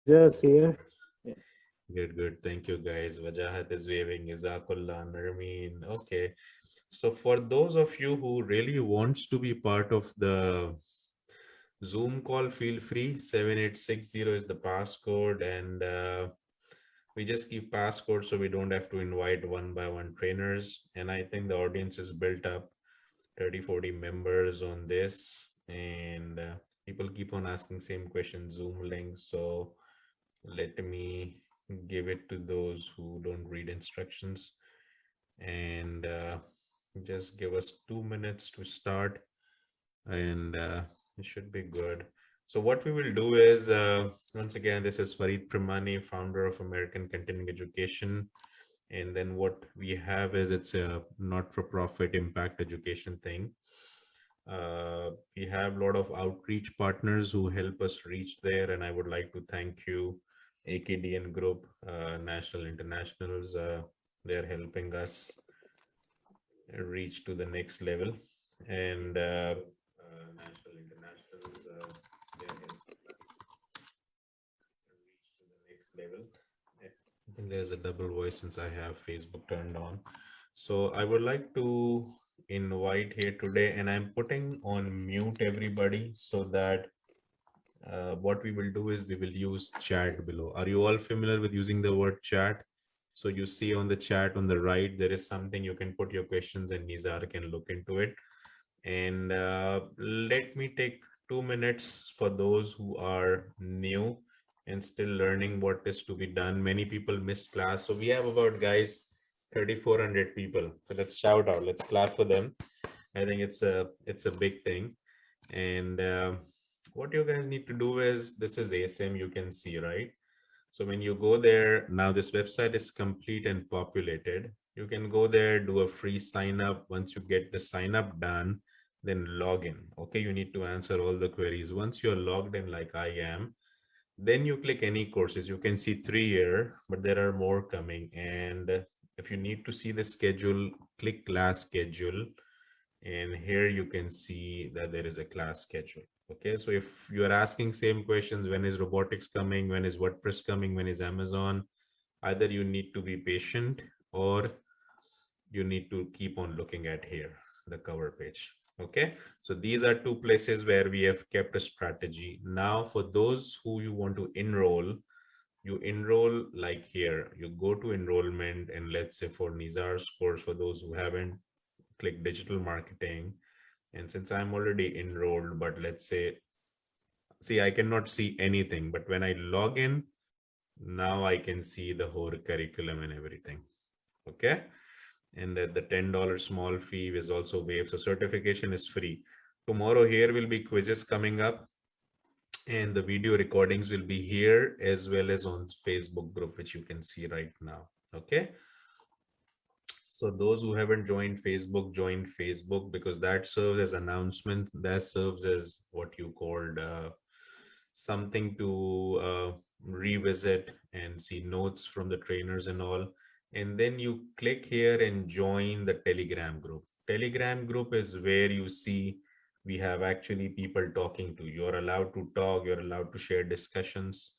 Just here. Yeah. Good, good. Thank you, guys. Wajahat is waving. Izakullah, Narmeen. Okay. So for those of you who really wants to be part of the Zoom call, feel free. 7860 is the passcode, and we just keep passcodes so we don't have to invite one by one trainers. And I think the audience is built up 30, 40 members on this, and people keep on asking same question, Zoom link. So let me give it to those who don't read instructions, and just give us 2 minutes to start, and it should be good. So what we will do is, once again, this is Farid Premani, founder of American Continuing Education. And then what we have is, it's a not-for-profit impact education thing. We have a lot of outreach partners who help us reach there, and I would like to thank you, AKDN Group, National Internationals. They're helping us reach to the next level, and National Internationals, they're helping us reach to the next level. I think there's a double voice since I have Facebook turned on. So I would like to invite here today, and I'm putting on mute everybody so that what we will do is we will use chat below. Are you all familiar with using the word chat? So you see on the chat on the right, there is something you can put your questions and Nizar can look into it. And let me take 2 minutes for those who are new and still learning what is to be done. Many people missed class. So we have about, guys, 3,400 people. So let's shout out, let's clap for them. I think it's a big thing. And what you guys need to do is, this is ASM, you can see, right? So when you go there, now this website is complete and populated. You can go there, do a free sign up. Once you get the sign up done, then log in. Okay, you need to answer all the queries. Once you're logged in like I am, then you click any courses. You can see 3 here, but there are more coming. And if you need to see the schedule, click class schedule. And here you can see that there is a class schedule. Okay, so if you are asking same questions, when is robotics coming, when is WordPress coming, when is Amazon, either you need to be patient or you need to keep on looking at here, the cover page. Okay, so these are two places where we have kept a strategy. Now for those who you want to enroll, you enroll like here, you go to enrollment, and let's say for Nizar's course, for those who haven't, click digital marketing. And since I'm already enrolled, but let's say, see, I cannot see anything, but when I log in, now I can see the whole curriculum and everything. Okay, and that the $10 small fee is also waived, so certification is free. Tomorrow here will be quizzes coming up, and the video recordings will be here as well as on Facebook group, which you can see right now. Okay, so those who haven't joined Facebook, join Facebook, because that serves as announcement, that serves as what you called something to revisit and see notes from the trainers and all. And then you click here and join the Telegram group. Telegram group is where you see we have actually people talking to. You're allowed to talk, you're allowed to share discussions.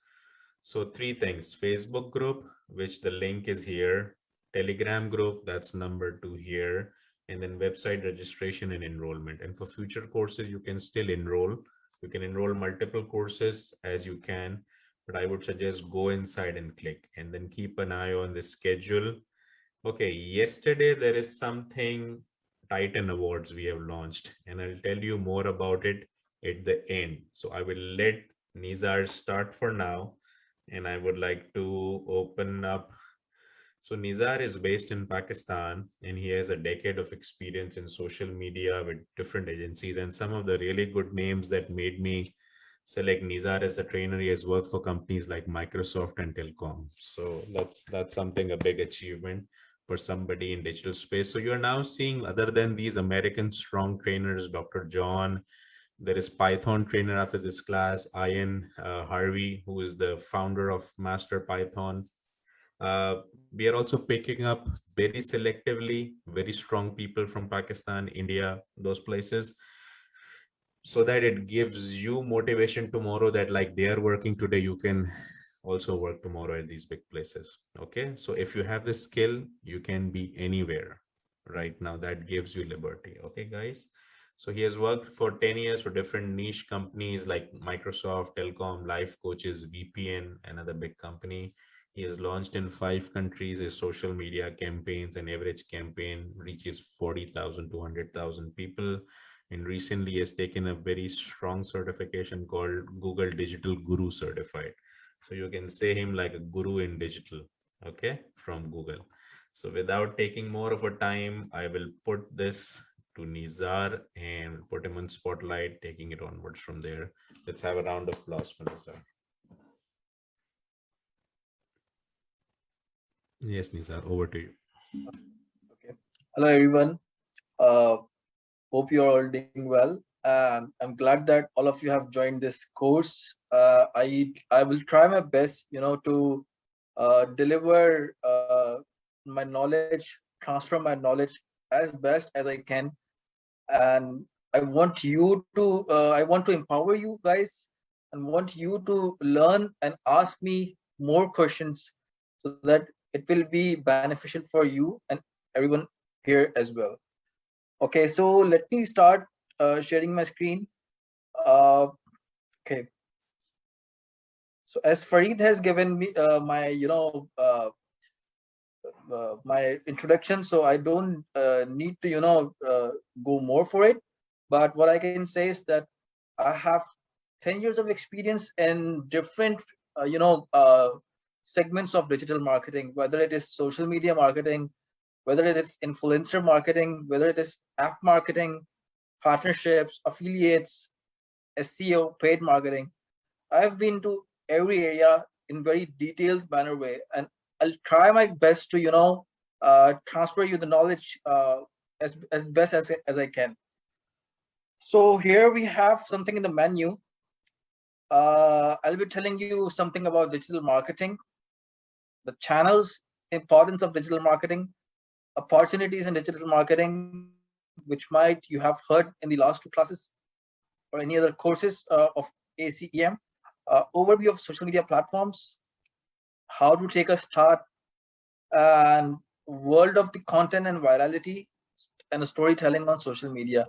So three things: Facebook group, which the link is here, Telegram group, that's number 2 here, and then website registration and enrollment. And for future courses, you can still enroll. You can enroll multiple courses as you can, but I would suggest go inside and click, and then keep an eye on the schedule. Okay, yesterday there is something, Titan Awards we have launched, and I'll tell you more about it at the end. So I will let Nizar start for now, and I would like to open up. So Nizar is based in Pakistan, and he has a decade of experience in social media with different agencies, and some of the really good names that made me select Nizar as a trainer. He has worked for companies like Microsoft and Telcom. So that's something, a big achievement for somebody in digital space. So you're now seeing, other than these American strong trainers, Dr. John, there is Python trainer after this class, Ian Harvey, who is the founder of Master Python. We are also picking up very selectively very strong people from Pakistan, India, those places, so that it gives you motivation tomorrow, that like they are working today, you can also work tomorrow at these big places. Okay, so if you have the skill, you can be anywhere right now. That gives you liberty. Okay, guys. So he has worked for 10 years for different niche companies like Microsoft, Telecom, Life Coaches, VPN, another big company. He has launched in 5 countries. His social media campaigns, an average campaign reaches 40,000 to 100,000 people. And recently he has taken a very strong certification called Google Digital Guru Certified. So you can say him like a guru in digital, okay, from Google. So without taking more of a time, I will put this to Nizar and put him on spotlight, taking it onwards from there. Let's have a round of applause for Nizar. Yes, Nizar, over to you. Okay. Hello, everyone. Uh, Hope you're all doing well. And I'm glad that all of you have joined this course. I will try my best, to deliver my knowledge, transfer my knowledge as best as I can. And I want to empower you guys and want you to learn and ask me more questions so that it will be beneficial for you and everyone here as well. Okay, so let me start sharing my screen. Uh, okay, so as Farid has given me my introduction, so I don't need to go more for it. But what I can say is that I have 10 years of experience in different segments of digital marketing, whether it is social media marketing, whether it is influencer marketing, whether it is app marketing, partnerships, affiliates, SEO, paid marketing. I've been to every area in very detailed manner way, and I'll try my best to transfer you the knowledge as best as I can. So here we have something in the menu. I'll be telling you something about digital marketing, the channels, importance of digital marketing, opportunities in digital marketing, which might you have heard in the last 2 classes or any other courses of ACEM, overview of social media platforms, how to take a start, and world of the content and virality and storytelling on social media.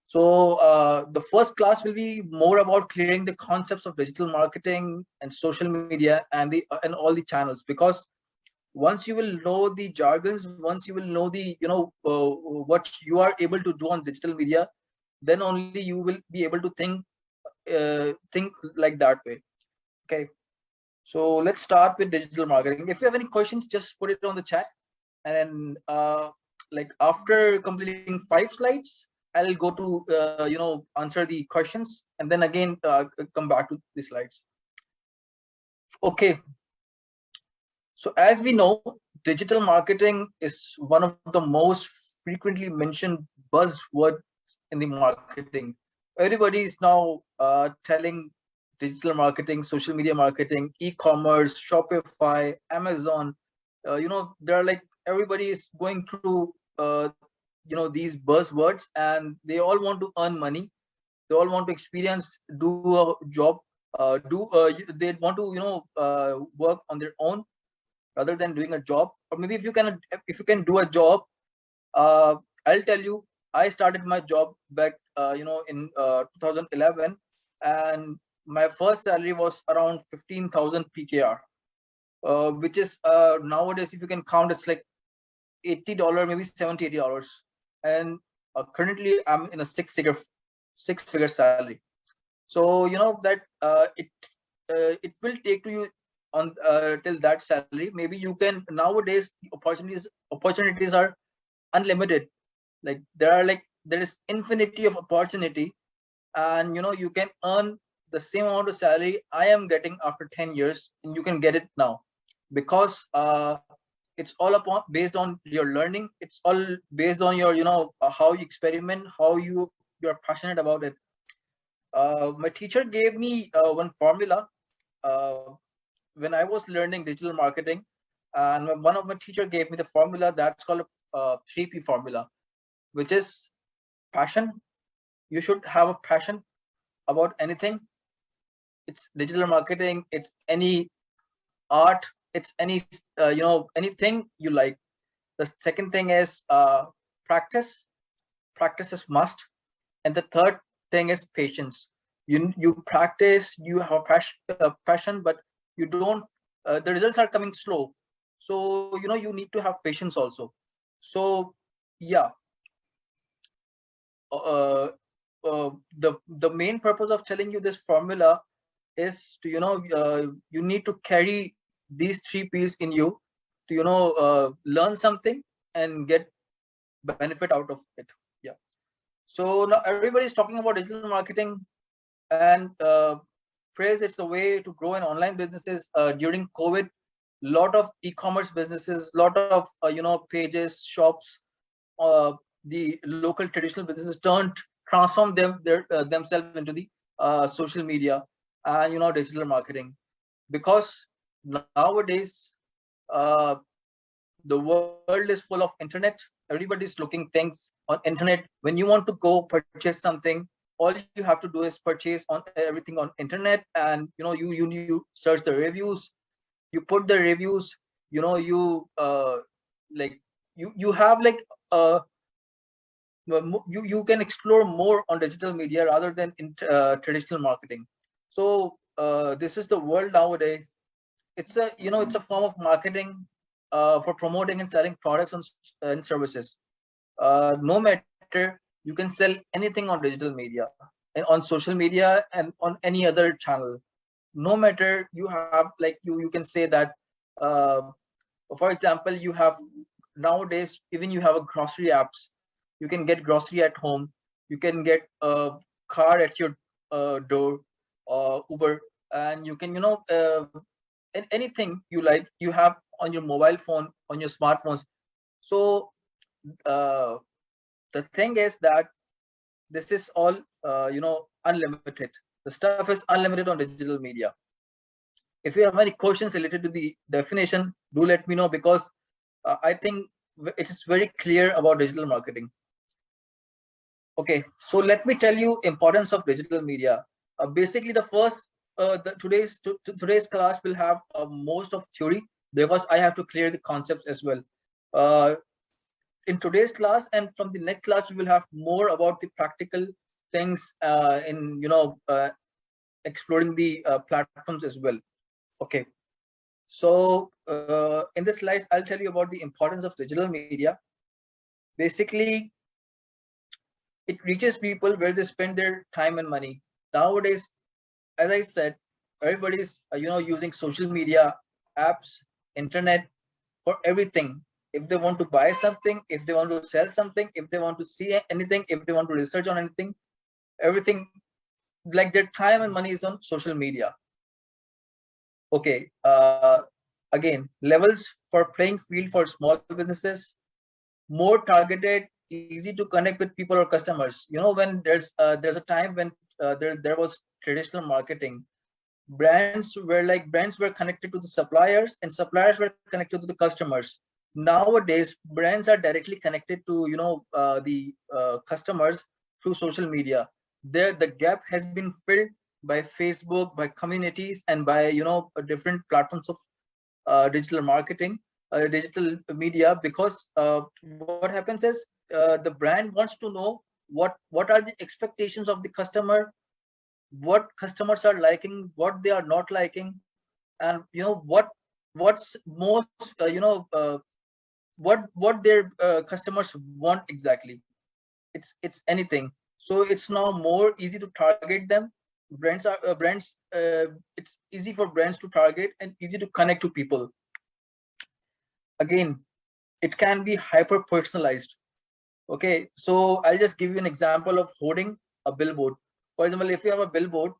So the first class will be more about clearing the concepts of digital marketing and social media and all the channels, because once you will know the jargons, once you will know the what you are able to do on digital media, then only you will be able to think like that way. Okay, so let's start with digital marketing. If you have any questions, just put it on the chat, and like after completing 5 slides, I'll go to answer the questions, and then again come back to the slides. Okay, so as we know, digital marketing is one of the most frequently mentioned buzzwords in the marketing. Everybody is now telling digital marketing, social media marketing, e-commerce, Shopify, Amazon. They're like everybody is going through these buzzwords, and they all want to earn money. They all want to experience, do a job, they want to work on their own rather than doing a job. Or maybe if you can do a job, I'll tell you, I started my job back in 2011, and my first salary was around 15,000 PKR, which is nowadays, if you can count, it's like $80, maybe $70-80. And currently I'm in a six-figure salary. So that it will take to you on till that salary. Maybe you can, nowadays the opportunities are unlimited. Like there is infinity of opportunity, and you can earn the same amount of salary I am getting after 10 years, and you can get it now, because it's all upon based on your learning. It's all based on your how you experiment, how you're passionate about it. My teacher gave me one formula uh, when I was learning digital marketing, and one of my teacher gave me the formula that's called a 3P formula, which is passion. You should have a passion about anything. It's digital marketing, it's any art, it's any anything you like. The second thing is practice. Practice is must. And the third thing is patience. You practice, you have passion, but you don't. The results are coming slow, so you need to have patience also. So yeah, uh, the main purpose of telling you this formula is to you need to carry these 3 P's in you to learn something and get benefit out of it. Yeah. So now everybody's talking about digital marketing, and praise it's the way to grow in online businesses. During COVID, lot of e-commerce businesses, lot of pages, shops, the local traditional businesses transformed themselves into the social media and digital marketing, because nowadays uh, the world is full of internet. Everybody's looking things on internet. When you want to go purchase something, all you have to do is purchase on everything on internet, and you search the reviews, you put the reviews, you like you have like uh you can explore more on digital media rather than in traditional marketing. So this is the world nowadays. It's a it's a form of marketing for promoting and selling products and services. No matter, you can sell anything on digital media and on social media and on any other channel. No matter, you have like you can say that uh, for example, you have nowadays, even you have a grocery apps. You can get grocery at home. You can get a car at your door, Uber, and you can anything you like, you have on your mobile phone, on your smartphones. So uh, the thing is that this is all unlimited. The stuff is unlimited on digital media. If you have any questions related to the definition, do let me know, because I think it is very clear about digital marketing. Okay, so let me tell you importance of digital media. Basically, the first today's class will have most of theory, because I have to clear the concepts as well. Uh, in today's class and from the next class, we will have more about the practical things in exploring the platforms as well. Okay, so in this slide, I'll tell you about the importance of digital media. Basically, it reaches people where they spend their time and money. Nowadays, as I said, everybody's using social media, apps, internet for everything. If they want to buy something, if they want to sell something, if they want to see anything, if they want to research on anything, everything, like their time and money is on social media. Okay, again, levels for playing field for small businesses, more targeted, easy to connect with people or customers. When there's a time when there was traditional marketing. Brands were connected to the suppliers, and suppliers were connected to the customers. Nowadays, brands are directly connected to the customers through social media. There, the gap has been filled by Facebook, by communities, and by different platforms of digital marketing, digital media, because what happens is the brand wants to know what are the expectations of the customer, what customers are liking, what they are not liking, and what's most what their customers want exactly. It's anything. So it's now more easy to target them. Brands, it's easy for brands to target and easy to connect to people. Again, it can be hyper personalized. Okay, so I'll just give you an example of holding a billboard. For example, if you have a billboard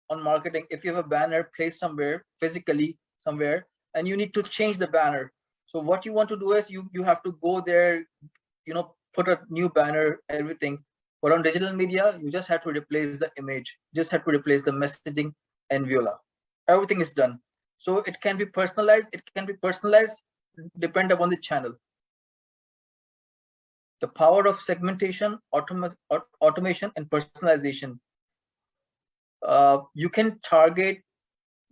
on marketing, if you have a banner placed somewhere physically somewhere, and you need to change the banner, so what you want to do is you have to go there, put a new banner, everything. But on digital media, you just have to replace the image, just have to replace the messaging and voila, everything is done. So it can be personalized, depend upon the channel. The power of segmentation, automation, and personalization. You can target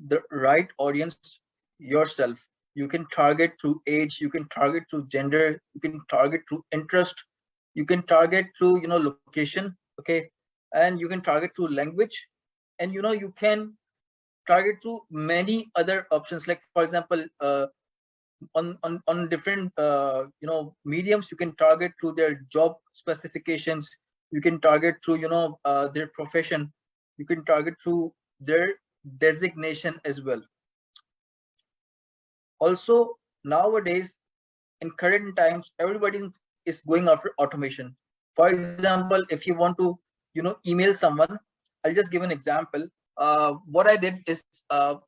the right audience. yourself. You can target through age, you can target through gender, you can target through interest, you can target through location, okay, and you can target through language, and you can target through many other options. Like for example, on different mediums, you can target through their job specifications, you can target through their profession, you can target through their designation as well. Also, nowadays, in current times, everybody is going after automation. For example, if you want to email someone, I'll just give an example. What I did is, a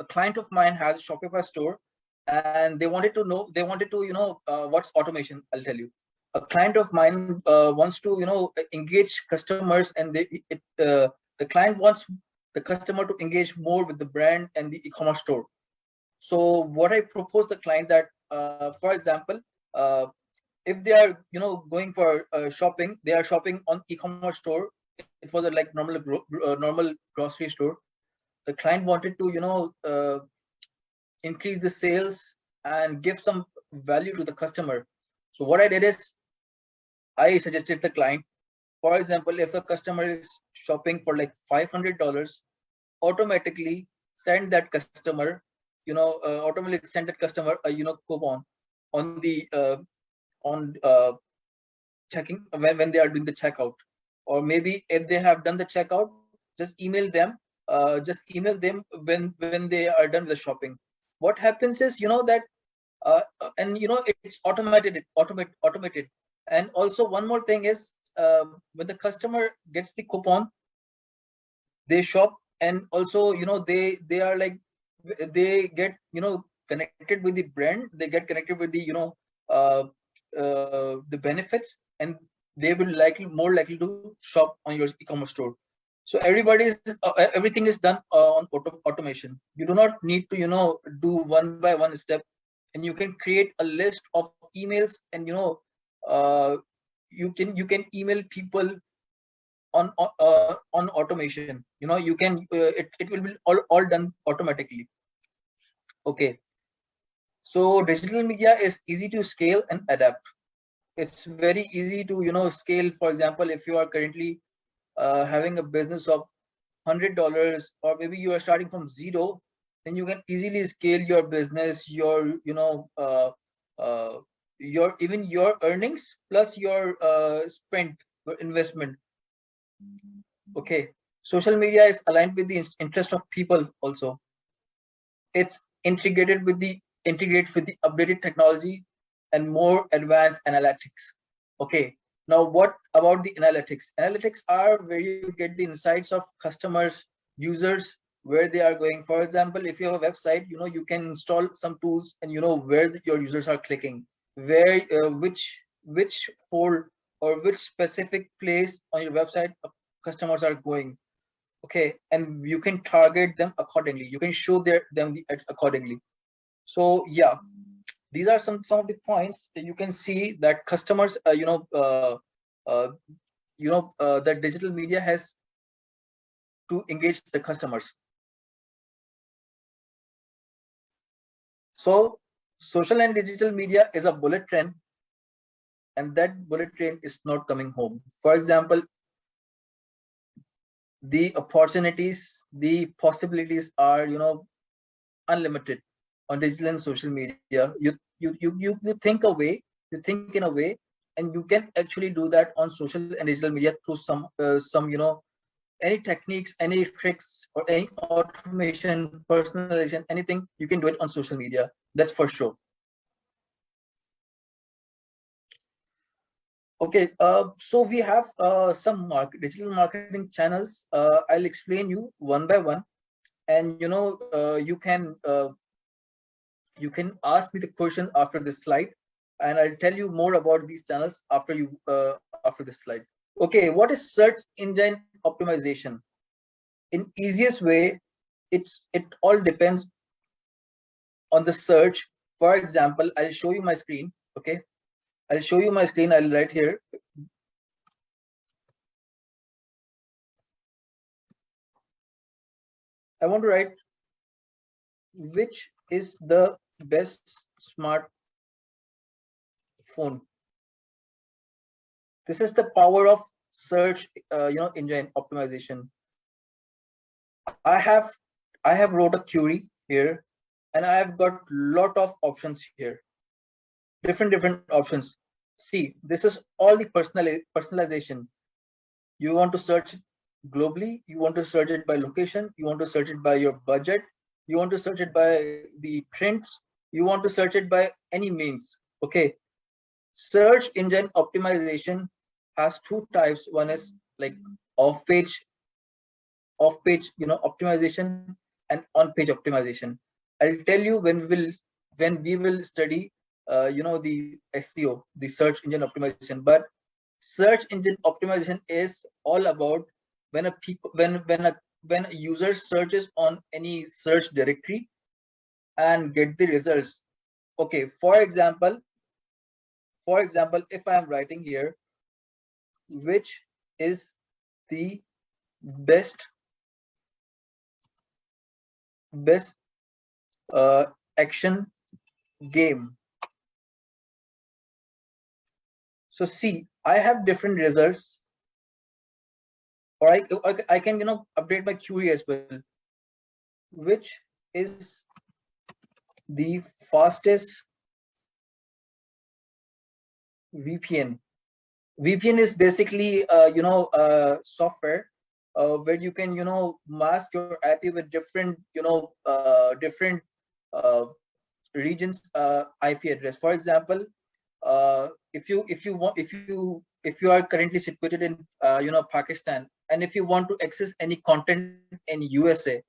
client of mine has a Shopify store, and they wanted to what's automation. I'll tell you. A client of mine wants to engage customers, and the client wants the customer to engage more with the brand and the e-commerce store. So what I propose the client that, for example, if they are going for shopping, they are shopping on e-commerce store. It was a like normal grocery store. The client wanted to increase the sales and give some value to the customer. So what I did is, I suggested the client, for example, if a customer is shopping for like $500, automatically send that customer automatically send that customer a coupon on the on checking when they are doing the checkout. Or maybe if they have done the checkout, just email them when they are done with the shopping. What happens is that and it's automated. And also one more thing is, when the customer gets the coupon, they shop, and also they are like, they get connected with the brand, they get connected with the the benefits, and they will more likely to shop on your e-commerce store. So everything is done on automation. You do not need to do one by one step, and you can create a list of emails, and you can email people on automation. You can it will be all done automatically. Okay, so digital media is easy to scale and adapt. It's very easy to scale. For example, if you are currently having a business of $100, or maybe you are starting from zero, then you can easily scale your business, your even your earnings plus your spent, your investment. Okay, social media is aligned with the interest of people also. It's integrated with the updated technology and more advanced analytics. Okay, now what about the analytics? Analytics are where you get the insights of customers, users, where they are going. For example, if you have a website, you can install some tools, and where your users are clicking, where which fold or which specific place on your website customers are going. Okay, and you can target them accordingly, you can show them the ads accordingly. So yeah, these are some of the points that you can see that customers that digital media has to engage the customers. So social and digital media is a bullet train, and that bullet train is not coming home. For example, the opportunities, the possibilities are unlimited on digital and social media. You think in a way, and you can actually do that on social and digital media through some any techniques, any tricks, or any automation, personalization, anything. You can do it on social media, that's for sure. Okay, so we have some digital marketing channels. I'll explain you one by one, and you can ask me the question after this slide, and I'll tell you more about these channels after this slide. Okay, what is search engine optimization? In easiest way, it all depends on the search. For example, I'll show you my screen. Okay, I'll show you my screen. I'll write here. I want to write which is the best smartphone? This is the power of search, engine optimization. I have wrote a query here, and I have got lot of options here, different options. See, this is all the personalization. You want to search globally, you want to search it by location, you want to search it by your budget, you want to search it by the trends, you want to search it by any means. Okay, search engine optimization has two types. One is like off page optimization, and on page optimization. I'll tell you when we will study the SEO, the search engine optimization. But search engine optimization is all about when a people when a user searches on any search directory and get the results. Okay, for example, if I am writing here, which is the best best action game. So see, I have different results, or I can update my query as well. Which is the fastest VPN? VPN is basically software where you can mask your IP with different uh, regions IP address. For example, if you are currently situated in Pakistan, and if you want to access any content in USA,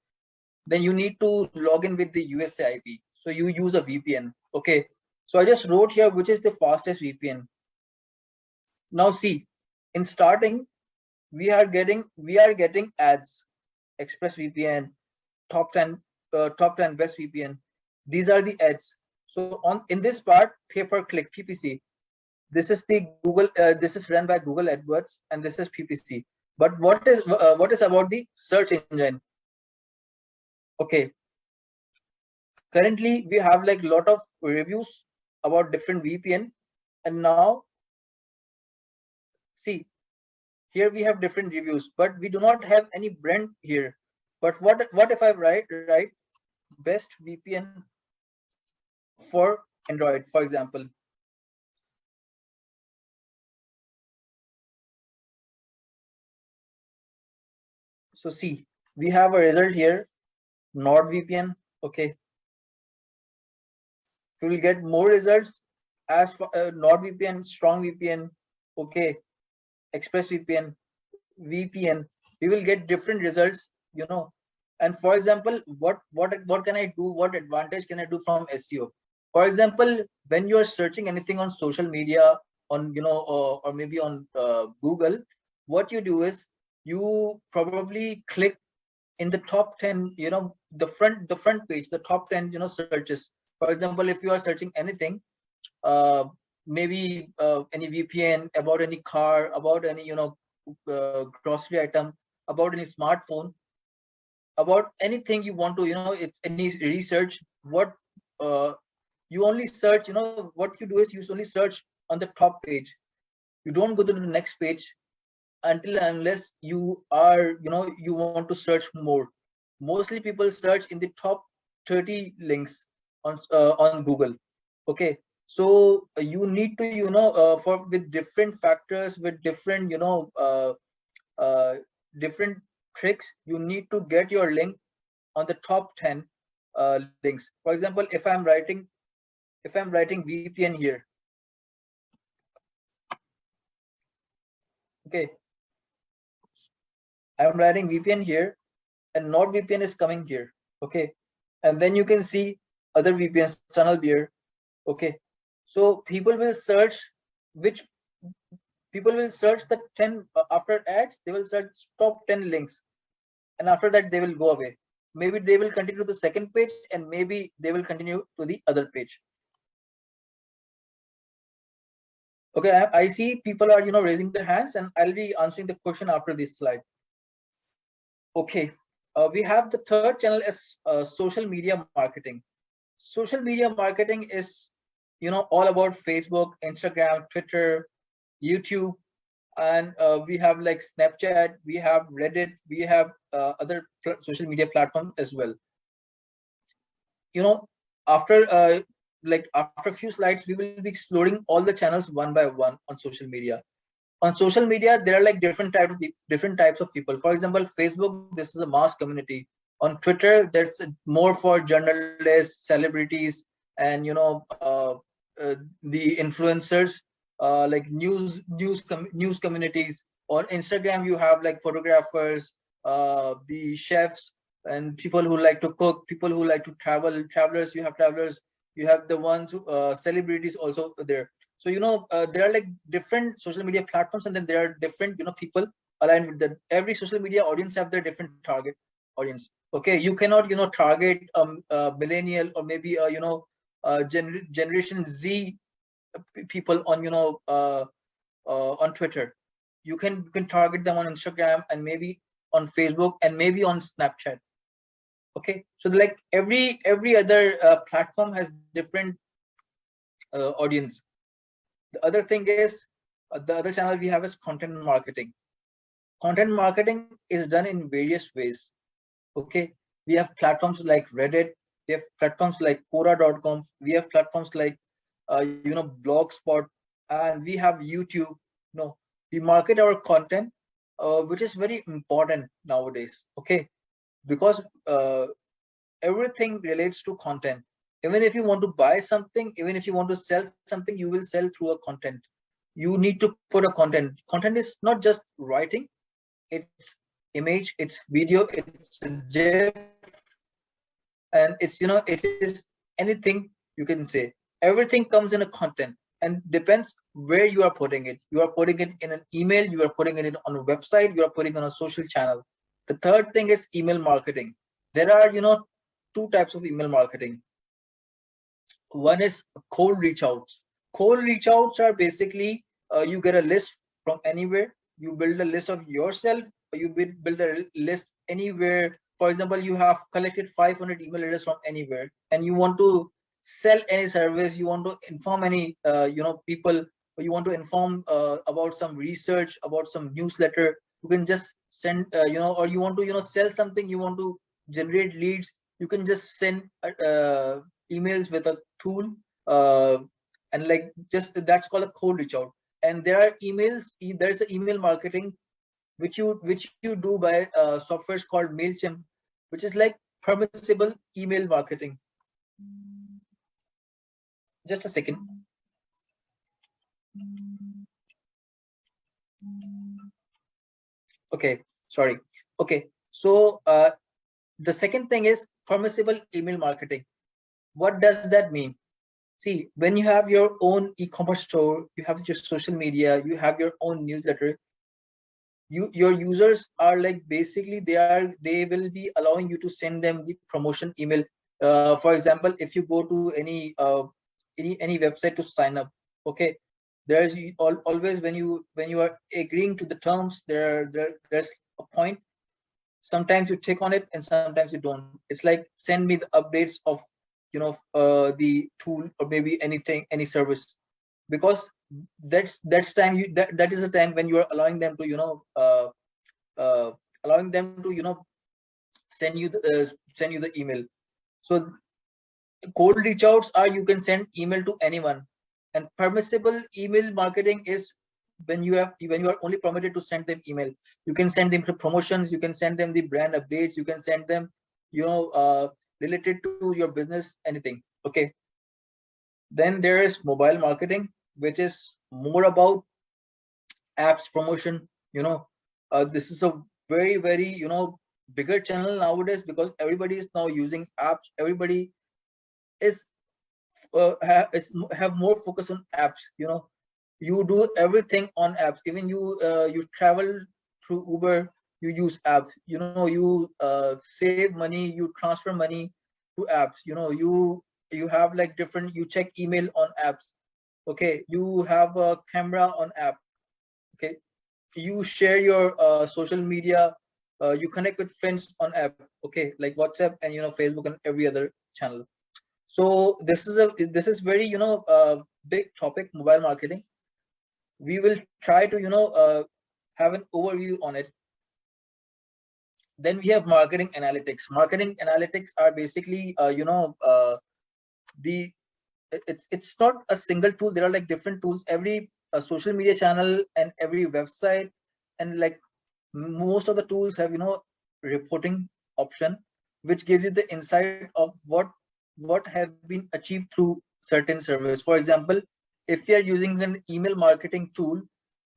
then you need to log in with the USA IP. So you use a VPN. Okay. So I just wrote here which is the fastest VPN. Now see, in starting, we are getting ads, ExpressVPN, top 10 best VPN. These are the ads. So on in this part, pay per click, PPC. This is the Google. This is run by Google AdWords, and this is PPC. But what is about the search engine? Okay, currently we have like lot of reviews about different VPN, and now see, here we have different reviews, but we do not have any brand here. But what if I write best VPN for Android, for example? So see, we have a result here, NordVPN. Okay, we will get more results as for NordVPN, Strong VPN. Okay, ExpressVPN, VPN. We will get different results, And for example, what can I do? What advantage can I do from SEO? For example, when you are searching anything on social media, on or maybe on Google, what you do is you probably click in the top 10, the front page, the top 10 searches. For example, if you are searching anything, uh, maybe any VPN, about any car, about any grocery item, about any smartphone, about anything you want to, it's any research. What you only search, what you do is you only search on the top page. You don't go to the next page until unless you are, you want to search more. Mostly people search in the top 30 links on Google. Okay, so you need to, for with different factors, with different uh, different tricks, you need to get your link on the top 10 links. For example, if I'm writing VPN here, okay, I'm writing VPN here, and NordVPN is coming here. Okay, and then you can see other VPNs, Tunnel Beer. Okay, so which people will search the 10 after ads. They will search top 10 links, and after that they will go away. Maybe they will continue to the second page, and maybe they will continue to the other page. Okay, I see people are raising their hands, and I'll be answering the question after this slide. Okay, We have the third channel as social media marketing. Social media marketing is, all about Facebook, Instagram, Twitter, YouTube, and we have like Snapchat, we have Reddit, we have other social media platforms as well. After after a few slides, we will be exploring all the channels one by one on social media. On social media, there are like different types of people. For example, Facebook, this is a mass community. On Twitter, that's more for journalists, celebrities, and the influencers, like news communities. On Instagram, you have like photographers, the chefs, and people who like to cook, people who like to travelers. You have travelers. You have the ones who celebrities also there. So there are like different social media platforms, and then there are different people aligned with that. Every social media audience have their different target audience. Okay, you cannot target millennial or maybe generation Z people on on Twitter. You can target them on Instagram and maybe on Facebook and maybe on Snapchat. Okay, so like every other platform has different audience. The other thing is, the other channel we have is content marketing. Content marketing is done in various ways. Okay, we have platforms like Reddit, we have platforms like Quora.com, we have platforms like Blogspot, and we have YouTube. We market our content, which is very important nowadays. Okay, because everything relates to content. Even if you want to buy something, even if you want to sell something, you will sell through a content. You need to put a content. Content is not just writing, it's image, it's video, it's a GIF, and it is anything you can say. Everything comes in a content, and depends where you are putting it. You are putting it in an email, you are putting it on a website, you are putting it on a social channel. The third thing is email marketing. There are two types of email marketing. One is cold reach outs. Cold reach outs are basically, you get a list from anywhere, you build a list of yourself, or you build a list anywhere. For example, you have collected 500 email addresses from anywhere, and you want to sell any service, you want to inform any people, or you want to inform about some research, about some newsletter. You can just send or you want to sell something, you want to generate leads, you can just send emails with a tool, and like just that's called a cold reach out. And there are there's an email marketing which you do by softwares called MailChimp, which is like permissible email marketing. Just a second. Okay, sorry. Okay, so the second thing is permissible email marketing. What does that mean? See, when you have your own e-commerce store, you have your social media, you have your own newsletter, your users are like basically they will be allowing you to send them the promotion email. For example, if you go to any website to sign up, okay, there's always when you are agreeing to the terms, there's a point. Sometimes you click on it and sometimes you don't. It's like, send me the updates of the tool or maybe anything, any service, because that's time that is the time when you are allowing them to send you the email. So cold reach outs are, you can send email to anyone, and permissible email marketing is when you are only permitted to send them email. You can send them promotions, you can send them the brand updates, you can send them related to your business, anything. Okay, then there is mobile marketing, which is more about apps promotion. This is a very bigger channel nowadays, because everybody is now using apps. Everybody is have more focus on apps. You do everything on apps. Even you travel through Uber, you use apps. You save money, you transfer money to apps. You have like different, you check email on apps. Okay, you have a camera on app. Okay, you share your social media You connect with friends on app, okay, like WhatsApp and Facebook and every other channel. So this is very big topic, mobile marketing. We will try to have an overview on it. Then we have marketing analytics. Marketing analytics are basically the it's not a single tool. There are like different tools. Every social media channel and every website, and like most of the tools have reporting option, which gives you the insight of what have been achieved through certain service. For example, if you are using an email marketing tool,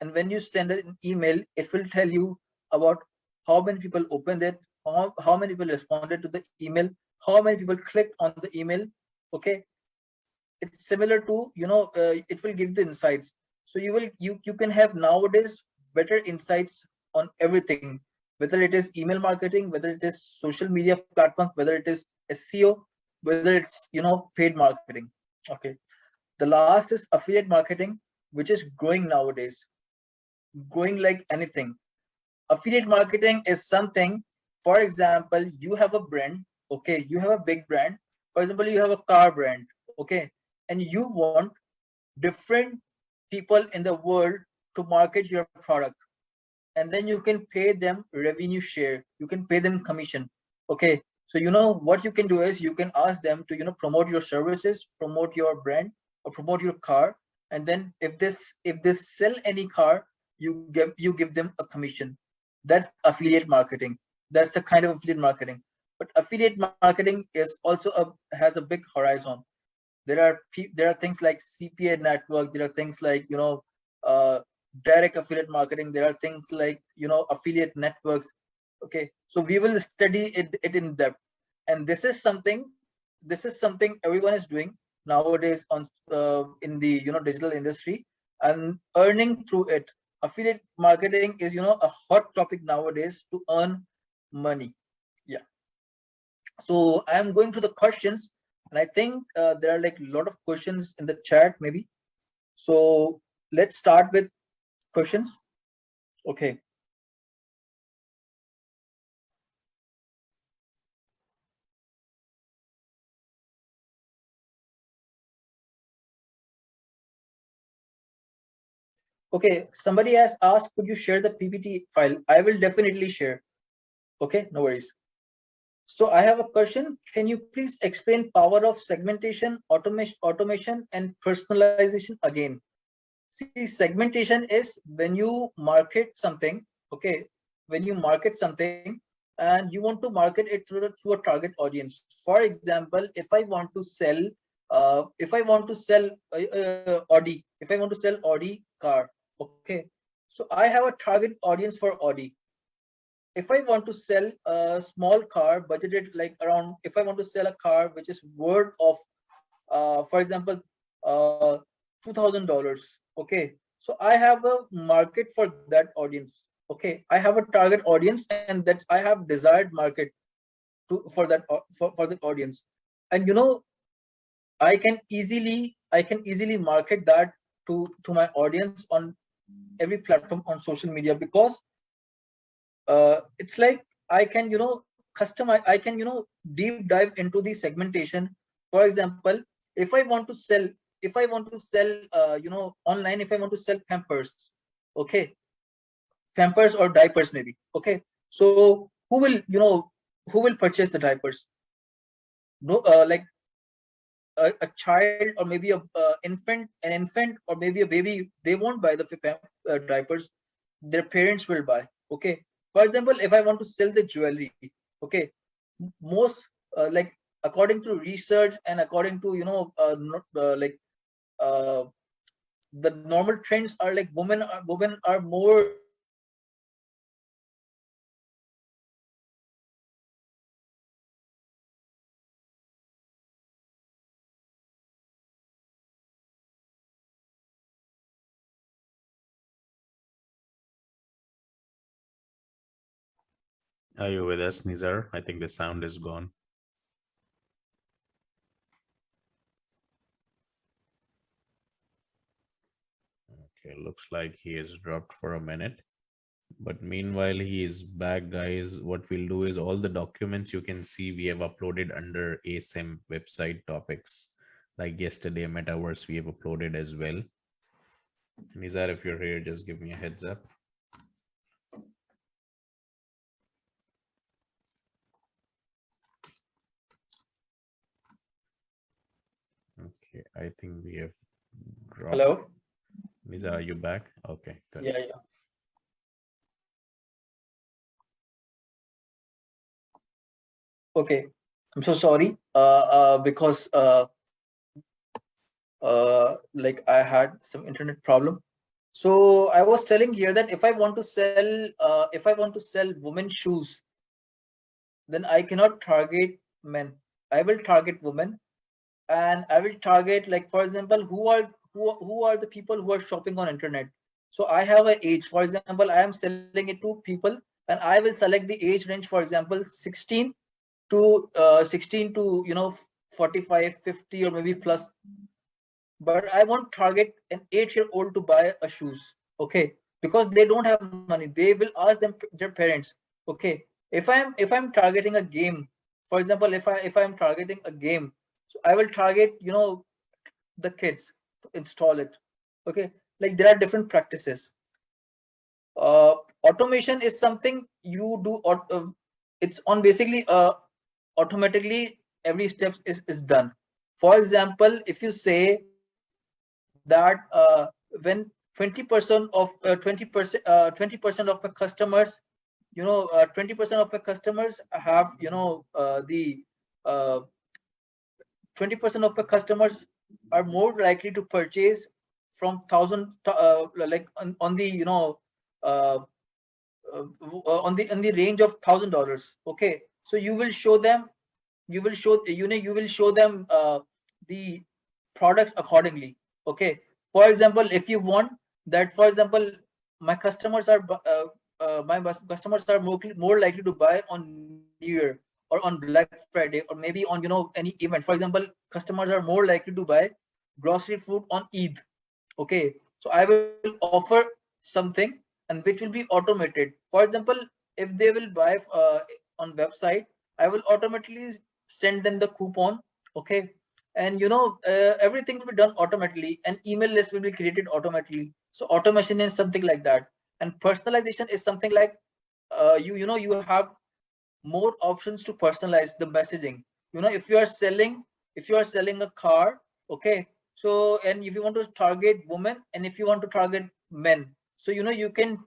and when you send an email, it will tell you about how many people opened it, how many people responded to the email, how many people clicked on the email. Okay, it's similar to it will give the insights. So you can have nowadays better insights on everything, whether it is email marketing, whether it is social media platforms, whether it is SEO, whether it's paid marketing. Okay, the last is affiliate marketing, which is growing nowadays, growing like anything. Affiliate marketing is something, for example, you have a brand. Okay, you have a big brand. For example, you have a car brand. Okay, and you want different people in the world to market your product, and then you can pay them revenue share, you can pay them commission. Okay, so what you can do is you can ask them to promote your services, promote your brand, or promote your car, and then if they sell any car, you give them a commission. That's affiliate marketing. That's a kind of affiliate marketing. But affiliate marketing is also has a big horizon. There are things like CPA network. There are things like uh, direct affiliate marketing. There are things like affiliate networks. Okay, so we will study it in depth, and this is something everyone is doing nowadays on in the digital industry, and earning through it. Affiliate marketing is a hot topic nowadays to earn money. Yeah. So I am going to the questions, and I think there are like a lot of questions in the chat, maybe. So let's start with questions. Okay. Okay. Somebody has asked, could you share the PPT file? I will definitely share. Okay, no worries. So I have a question. Can you please explain power of segmentation, automation, and personalization again? See, segmentation is when you market something. Okay, when you market something and you want to market it through a target audience. For example, if I want to sell Audi, if I want to sell Audi car. Okay, so I have a target audience for Audi. If I want to sell a small car budgeted like around, if I want to sell a car which is worth of, for example, $2,000. Okay, so I have a market for that audience. Okay, I have a target audience, and that's I have desired market for that for the audience, and I can easily market that to my audience on every platform on social media, because it's like I can customize, I can deep dive into the segmentation. For example, if I want to sell, online, if I want to sell pampers. Okay, pampers or diapers maybe. Okay, so who will purchase the diapers? No, like a child, or maybe a infant, or maybe a baby, they won't buy the diapers. Their parents will buy. Okay, for example, if I want to sell the jewelry. Okay, most like according to research and according to like uh, the normal trends are like women are more interested in jewelry than men. Okay, so Are you with us, Nizar? I think the sound is gone. Okay, looks like he is dropped for a minute. But meanwhile, he is back, guys. What we'll do is all the documents you can see we have uploaded under ACEM website topics. Like yesterday, Metaverse, we have uploaded as well. Nizar, if you're here, just give me a heads up. Okay, I think we have dropped. Hello. Nizar, are you back? Okay, good. Yeah. Okay. I'm so sorry. Because like I had some internet problem. So I was telling here that if I want to sell women shoes, then I cannot target men. I will target women, and I will target, like, for example, who are the people who are shopping on internet. So I have an age. For example, I am selling it to people, and I will select the age range. For example, 16 to 45, 50, or maybe plus. But I won't target an 8-year-old to buy a shoes. Okay, because they don't have money. They will ask their parents. Okay, if I'm targeting a game, for example, if I'm targeting a game, so I will target the kids to install it. Okay, like there are different practices. Automation is something you do. It's on basically automatically every step is done. For example, if you say that when 20% of 20% of the customers, 20% of the customers have the uh, 20% of the customers are more likely to purchase from thousand like on the uh, on the range of $1,000. Okay, so you will show them, you will show them the products accordingly. Okay, for example, if you want that, for example, my customers are customers are more likely to buy on New Year or on Black Friday, or maybe on any event. For example, customers are more likely to buy grocery food on Eid. Okay, so I will offer something, and which will be automated. For example, if they will buy on website, I will automatically send them the coupon. Okay, and everything will be done automatically, and email list will be created automatically. So automation is something like that, and personalization is something like you have more options to personalize the messaging. If you are selling a car. Okay, so, and if you want to target women, and if you want to target men, so you can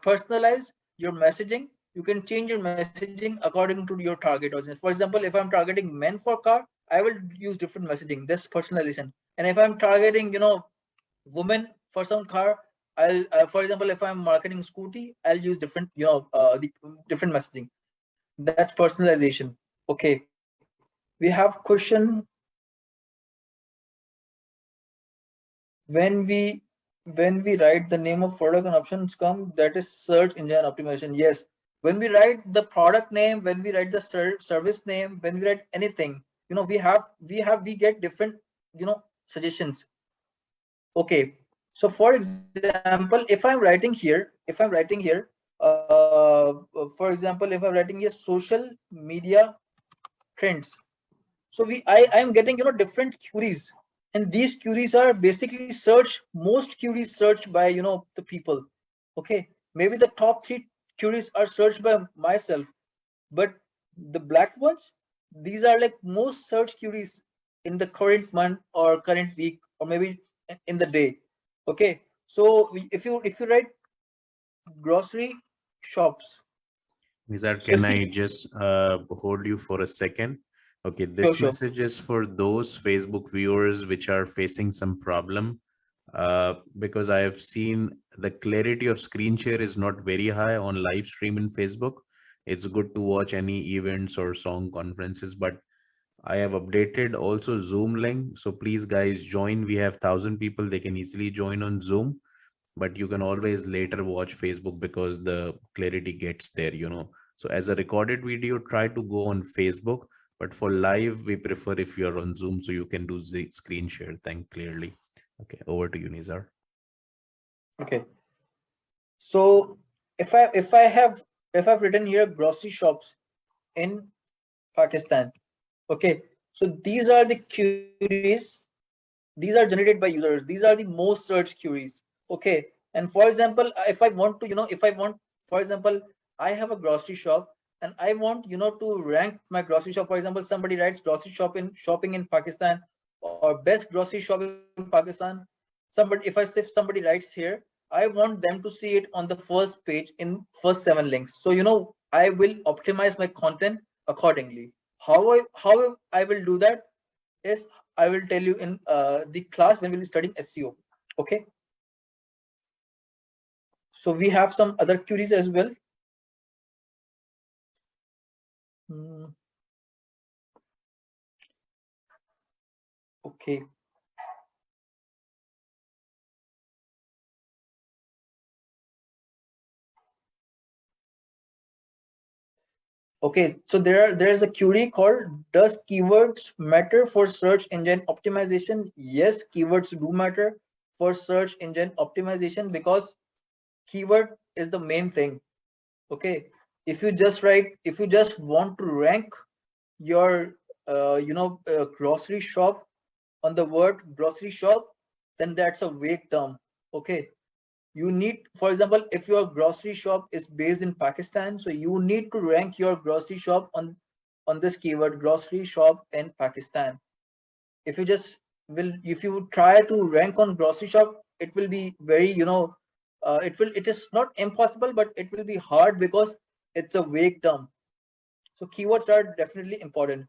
personalize your messaging. You can change your messaging according to your target audience. For example, if I'm targeting men for car, I will use different messaging. That's personalization. And if I'm targeting women for some car, I'll for example, if I'm marketing scooty, I'll use different the different messaging. That's personalization. Okay, we have question. When we when we write the name of product and options come, that is search engine optimization. Yes, when we write the product name, when we write the service name, when we write anything, we get different suggestions. Okay, so for example, for example, if I'm writing here social media trends, so I'm getting different queries, and these queries are basically most queries searched by the people. Okay, maybe the top 3 queries are searched by myself, but the black ones, these are like most search queries in the current month or current week, or maybe in the day. Okay, so if you write grocery shops, Nizar, so can see. I just hold you for a second? Okay, Sure, this sure. message is for those Facebook viewers which are facing some problem because I have seen the clarity of screen share is not very high on live stream in Facebook. It's good to watch any events or song conferences, but I have updated also Zoom link. So please guys join. We have 1,000 people. They can easily join on Zoom, but you can always later watch Facebook because the clarity gets there. So as a recorded video, try to go on Facebook, but for live, we prefer if you're on Zoom so you can do the screen share thing clearly. Okay, over to you, Nizar. Okay. So if I've written here grocery shops in Pakistan, okay, so these are the queries, these are generated by users, these are the most searched queries, okay. And for example, if I want to, for example, I have a grocery shop and I want, to rank my grocery shop. For example, somebody writes grocery shopping in Pakistan, or best grocery shop in Pakistan. If somebody writes here, I want them to see it on the first page in first 7 links. So I will optimize my content accordingly. How I will do that is, I will tell you in the class when we'll be studying SEO. Okay. So we have some other queries as well. Hmm, okay. Okay. So there's a query called, does keywords matter for search engine optimization? Yes, keywords do matter for search engine optimization, because keyword is the main thing. Okay. If you just want to rank your grocery shop on the word grocery shop, then that's a vague term. Okay. You need, for example, if your grocery shop is based in Pakistan, so you need to rank your grocery shop on this keyword, grocery shop in Pakistan. If you just if you try to rank on grocery shop, it will be very, it is not impossible, but it will be hard because it's a vague term. So keywords are definitely important.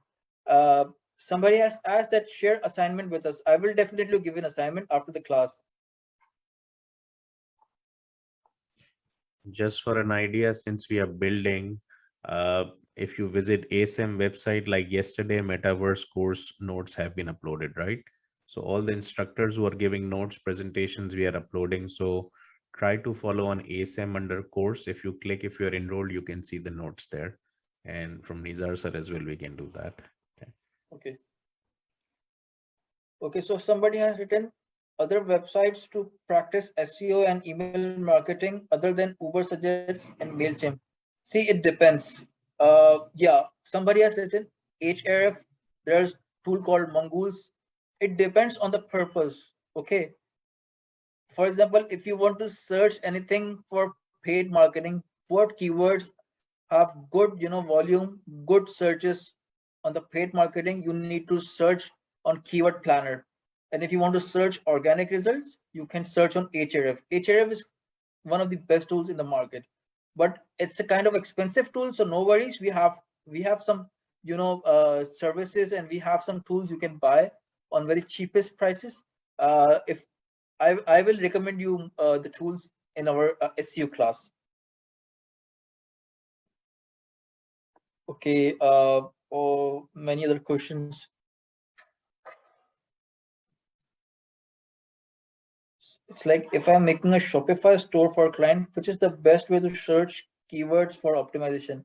uh, Somebody has asked that share assignment with us. I will definitely give an assignment after the class. Just for an idea, since we are building, uh, if you visit ACEM website, like yesterday, metaverse course notes have been uploaded, right? So all the instructors who are giving notes presentations, we are uploading. So try to follow on ACEM under course. If you click, if you're enrolled, you can see the notes there. And from Nizar sir as well, we can do that. Okay. Okay. Okay, so somebody has written, other websites to practice SEO and email marketing other than Uber Suggests and MailChimp. See, it depends. Yeah, somebody has written HRF. There's tool called Mongoose. It depends on the purpose. Okay. For example, if you want to search anything for paid marketing, what keywords have good, volume, good searches on the paid marketing, you need to search on Keyword Planner. And if you want to search organic results, you can search on Href. Href is one of the best tools in the market, but it's a kind of expensive tool. So no worries. We have some, services, and we have some tools you can buy on very cheapest prices. If I will recommend you the tools in our SEO class. Okay. Or many other questions. It's like, if I'm making a Shopify store for a client, which is the best way to search keywords for optimization?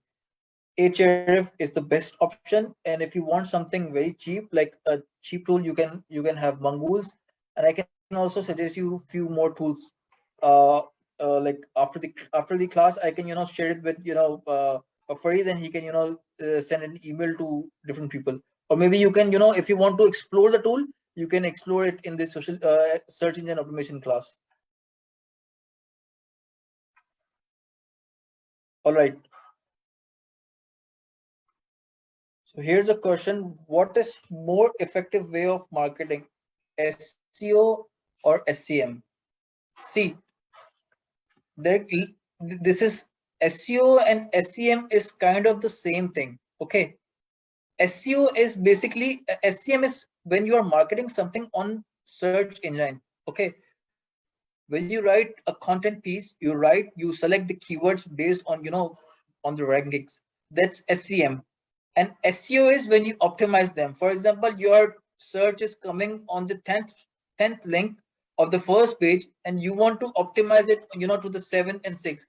Href is the best option. And if you want something very cheap, like a cheap tool, you can have Mongoose. And I can also suggest you few more tools. Uh, like after the class, I can share it with Farid, and he can send an email to different people. Or maybe you can, if you want to explore the tool, you can explore it in the social search engine automation class. All right. So here's a question: what is more effective way of marketing, SEO or SEM? See, there, this is SEO and SEM is kind of the same thing. Okay. SEO is basically, SEM is when you are marketing something on search engine. Okay. When you write a content piece, you select the keywords based on, on the rankings. That's SEM. And SEO is when you optimize them. For example, your search is coming on the 10th link of the first page, and you want to optimize it, to the 7th and 6th.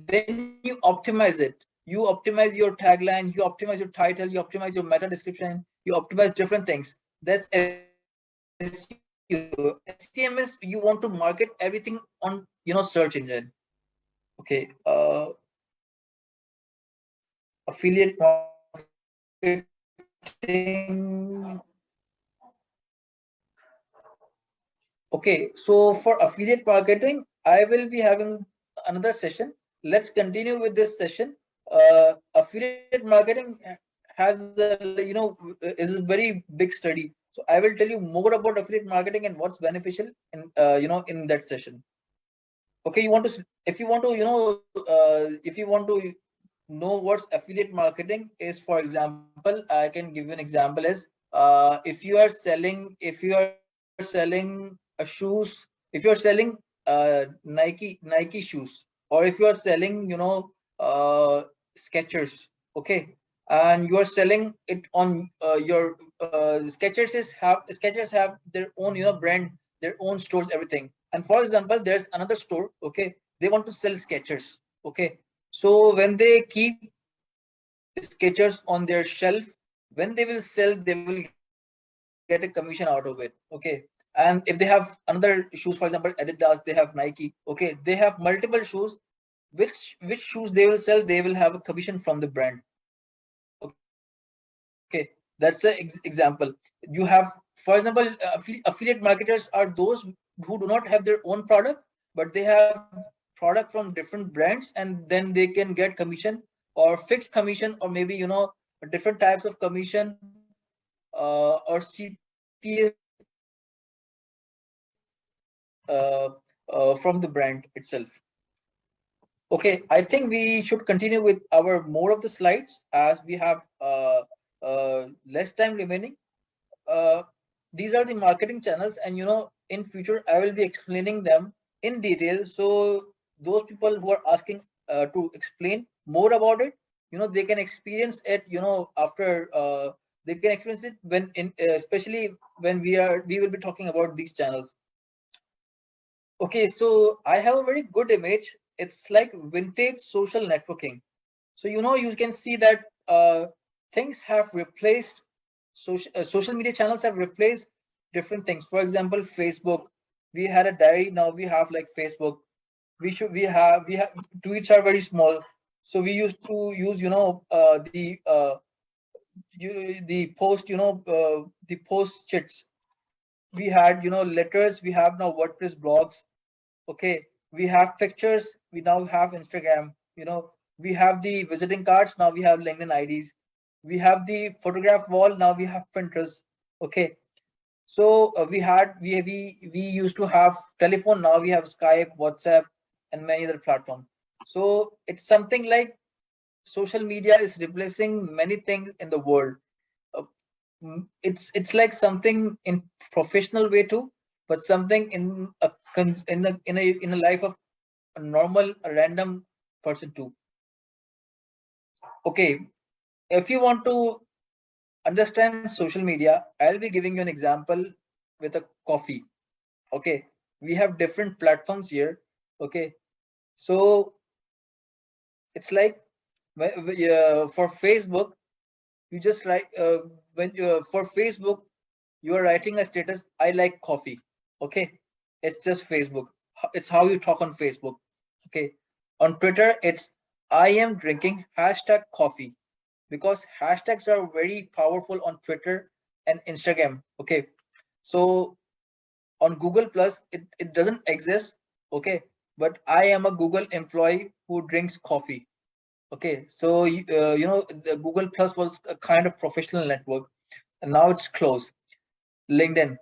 Then you optimize it. You optimize your tagline, you optimize your title, you optimize your meta description, you optimize different things. That's SEO. SEM is you want to market everything on search engine. Okay, affiliate marketing. Okay, so for affiliate marketing, I will be having another session. Let's continue with this session. Affiliate marketing has is a very big study. So I will tell you more about affiliate marketing and what's beneficial in in that session. Okay, if you want to if you want to know what's affiliate marketing is, for example, I can give you an example is if you are selling shoes, if you're selling Nike shoes, or if you are selling Skechers, okay, and you are selling it on your Skechers have their own brand, their own stores, everything. And for example, there's another store, okay, they want to sell Skechers, okay. So when they keep Skechers on their shelf, when they will sell, they will get a commission out of it, okay. And if they have another shoes, for example, Adidas, they have Nike, okay, they have multiple shoes. Which shoes they will sell, they will have a commission from the brand, okay. That's an example. You have, for example, affiliate marketers are those who do not have their own product, but they have product from different brands, and then they can get commission or fixed commission, or maybe different types of commission or CTS from the brand itself. Okay, I think we should continue with our more of the slides as we have less time remaining. Uh, these are the marketing channels, and in future I will be explaining them in detail. So those people who are asking to explain more about it, they can experience it. After they can experience it when especially when we will be talking about these channels. Okay, so I have a very good image. It's like vintage social networking. So you can see that things have replaced social media channels have replaced different things. For example, Facebook. We had a diary. Now we have like Facebook. We have tweets are very small. So we used to use the post the post chits. We had letters. We have now WordPress blogs. Okay, we have pictures, we now have Instagram, we have the visiting cards, now we have LinkedIn IDs, we have the photograph wall, now we have Pinterest. Okay, so we used to have telephone, now we have Skype, WhatsApp, and many other platforms. So it's something like social media is replacing many things in the world. Uh, it's like something in professional way too, but something in a life of a normal, a random person too. Okay, if you want to understand social media, I'll be giving you an example with a coffee. Okay, we have different platforms here. Okay, so it's like for Facebook, you just write for Facebook, you are writing a status, I like coffee. Okay, it's just Facebook. It's how you talk on Facebook. Okay, on Twitter, it's I am drinking #coffee, because hashtags are very powerful on Twitter and Instagram. Okay, so on Google Plus, it doesn't exist. Okay, but I am a Google employee who drinks coffee. Okay, so the Google Plus was a kind of professional network, and now it's closed. LinkedIn,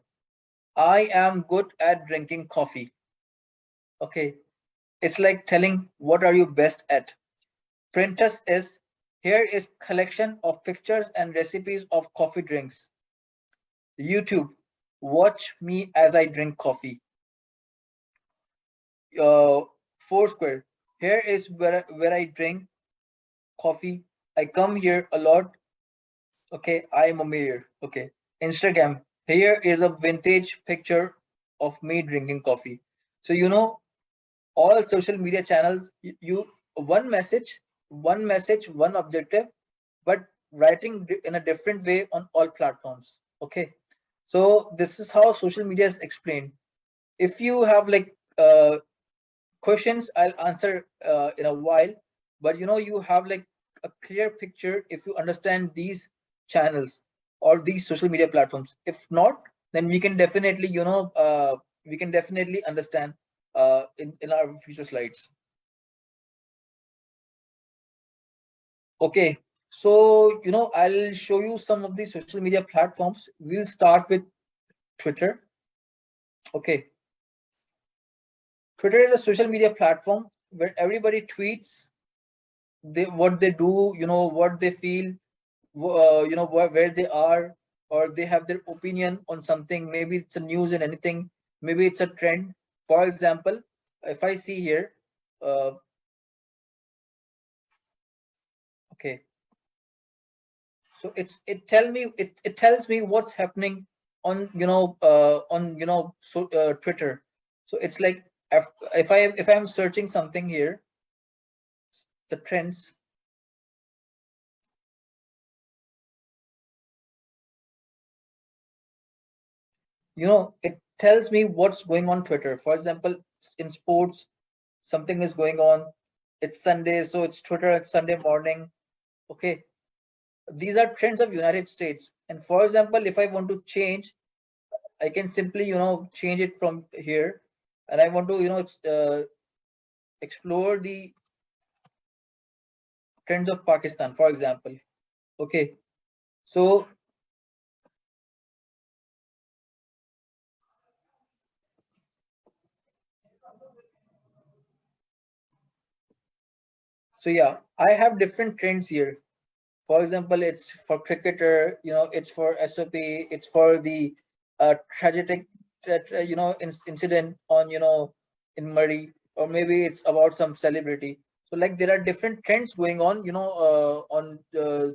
I am good at drinking coffee. Okay, it's like telling what are you best at. Pinterest is, here is collection of pictures and recipes of coffee drinks. YouTube, watch me as I drink coffee. Foursquare, here is where I drink coffee. I come here a lot. Okay, I am a mayor. Okay, Instagram, here is a vintage picture of me drinking coffee. So all social media channels, you one message, one objective, but writing in a different way on all platforms. Okay, So this is how social media is explained. If you have like questions, I'll answer in a while, but you have like a clear picture if you understand these channels or these social media platforms. If not, then we can definitely understand in our future slides. Okay, so I'll show you some of the social media platforms. We'll start with Twitter. Okay, Twitter is a social media platform where everybody tweets what they do, what they feel, where they are, or they have their opinion on something. Maybe it's a news and anything. Maybe it's a trend. For example, if I see here, uh, okay, so it tells me what's happening on Twitter. So it's like if I'm searching something here, the trends. It tells me what's going on Twitter. For example, in sports, something is going on. It's Sunday, so it's Twitter. It's Sunday morning. Okay, these are trends of United States. And for example, if I want to change, I can simply change it from here, and I want to explore the trends of Pakistan, for example. Okay, so yeah, I have different trends here. For example, it's for cricketer, it's for SOP, it's for the tragic incident on in Murray, or maybe it's about some celebrity. So like there are different trends going on on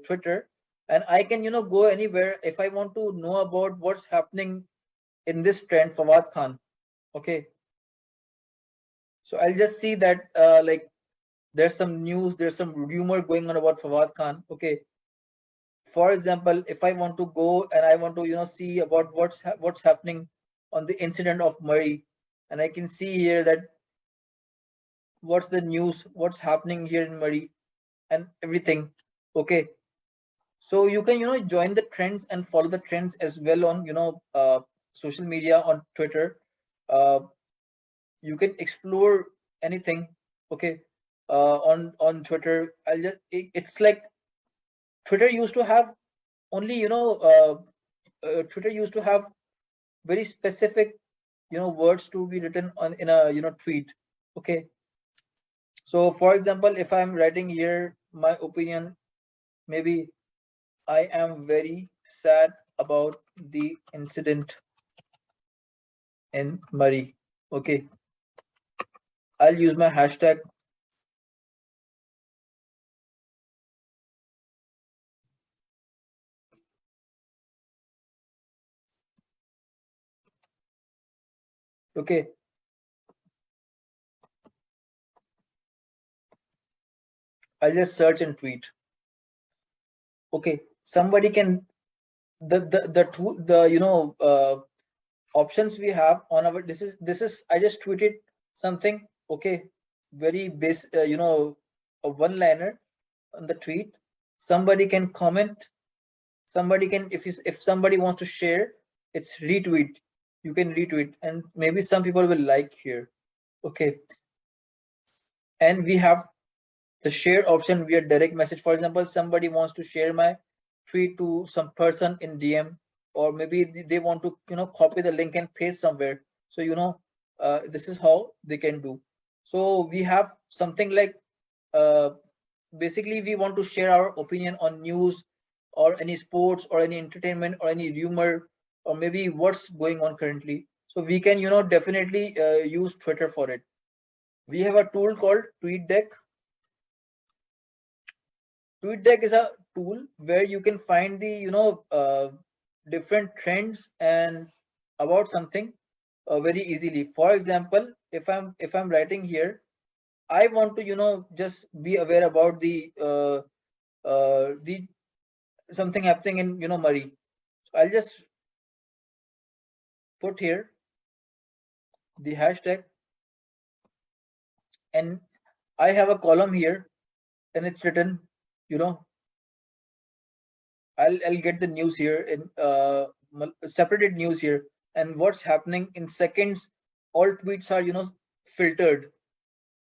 Twitter, and I can go anywhere if I want to know about what's happening in this trend. Fawad Khan. Okay, so I'll just see that like there's some news, there's some rumor going on about Fawad Khan. Okay, for example, if I want to go and I want to see about what's happening on the incident of Murray, and I can see here that what's the news, what's happening here in Murray, and everything. Okay, so you can join the trends and follow the trends as well on social media on Twitter. You can explore anything. Okay, on Twitter. It's like Twitter used to have only Twitter used to have very specific words to be written on in a tweet. Okay, so for example, if I'm writing here my opinion, maybe I am very sad about the incident in Murray. Okay, I'll use my hashtag. Okay, I'll just search and tweet. Okay, somebody can the tool, the options we have on our this is I just tweeted something. Okay, very base a one liner on the tweet. Somebody can comment, somebody can, if somebody wants to share, it's retweet. You can retweet, and maybe some people will like here. Okay, and we have the share option via direct message. For example, somebody wants to share my tweet to some person in DM, or maybe they want to copy the link and paste somewhere. So this is how they can do. So we have something like basically we want to share our opinion on news or any sports or any entertainment or any rumor, or maybe what's going on currently. So we can definitely use Twitter for it. We have a tool called Tweetdeck. Tweetdeck is a tool where you can find the different trends and about something very easily. For example, if I'm writing here, I want to just be aware about the something happening in Murray. So I'll just put here the hashtag, and I have a column here, and it's written, I'll get the news here in separated news here, and what's happening in seconds. All tweets are filtered.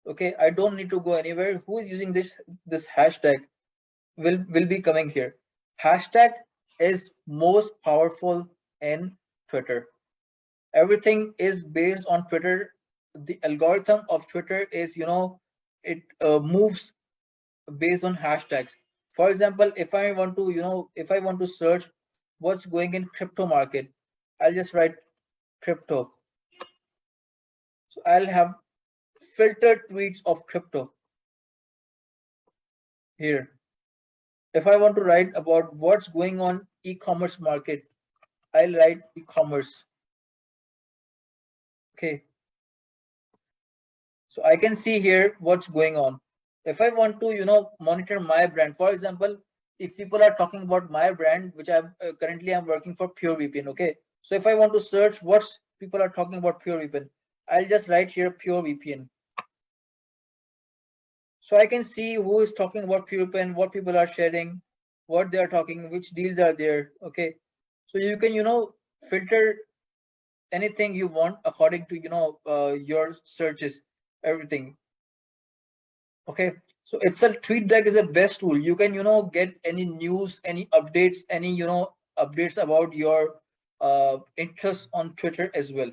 Okay, I don't need to go anywhere. Who is using this hashtag will be coming here. Hashtag is most powerful in Twitter. Everything is based on Twitter. The algorithm of Twitter is it moves based on hashtags. For example, if I want to search what's going in crypto market, I'll just write crypto. So I'll have filtered tweets of crypto here. If I want to write about what's going on e-commerce market, I'll write e-commerce. Okay. So I can see here what's going on. If I want to, monitor my brand, for example, if people are talking about my brand, which I'm currently I'm working for Pure VPN. Okay. So if I want to search what's people are talking about Pure VPN, I'll just write here Pure VPN. So I can see who is talking about Pure VPN, what people are sharing, what they are talking, which deals are there. Okay. So you can, filter anything you want according to, your searches, everything. Okay. So it's a Tweetdeck is a best tool. You can, get any news, any updates, any, updates about your interests on Twitter as well.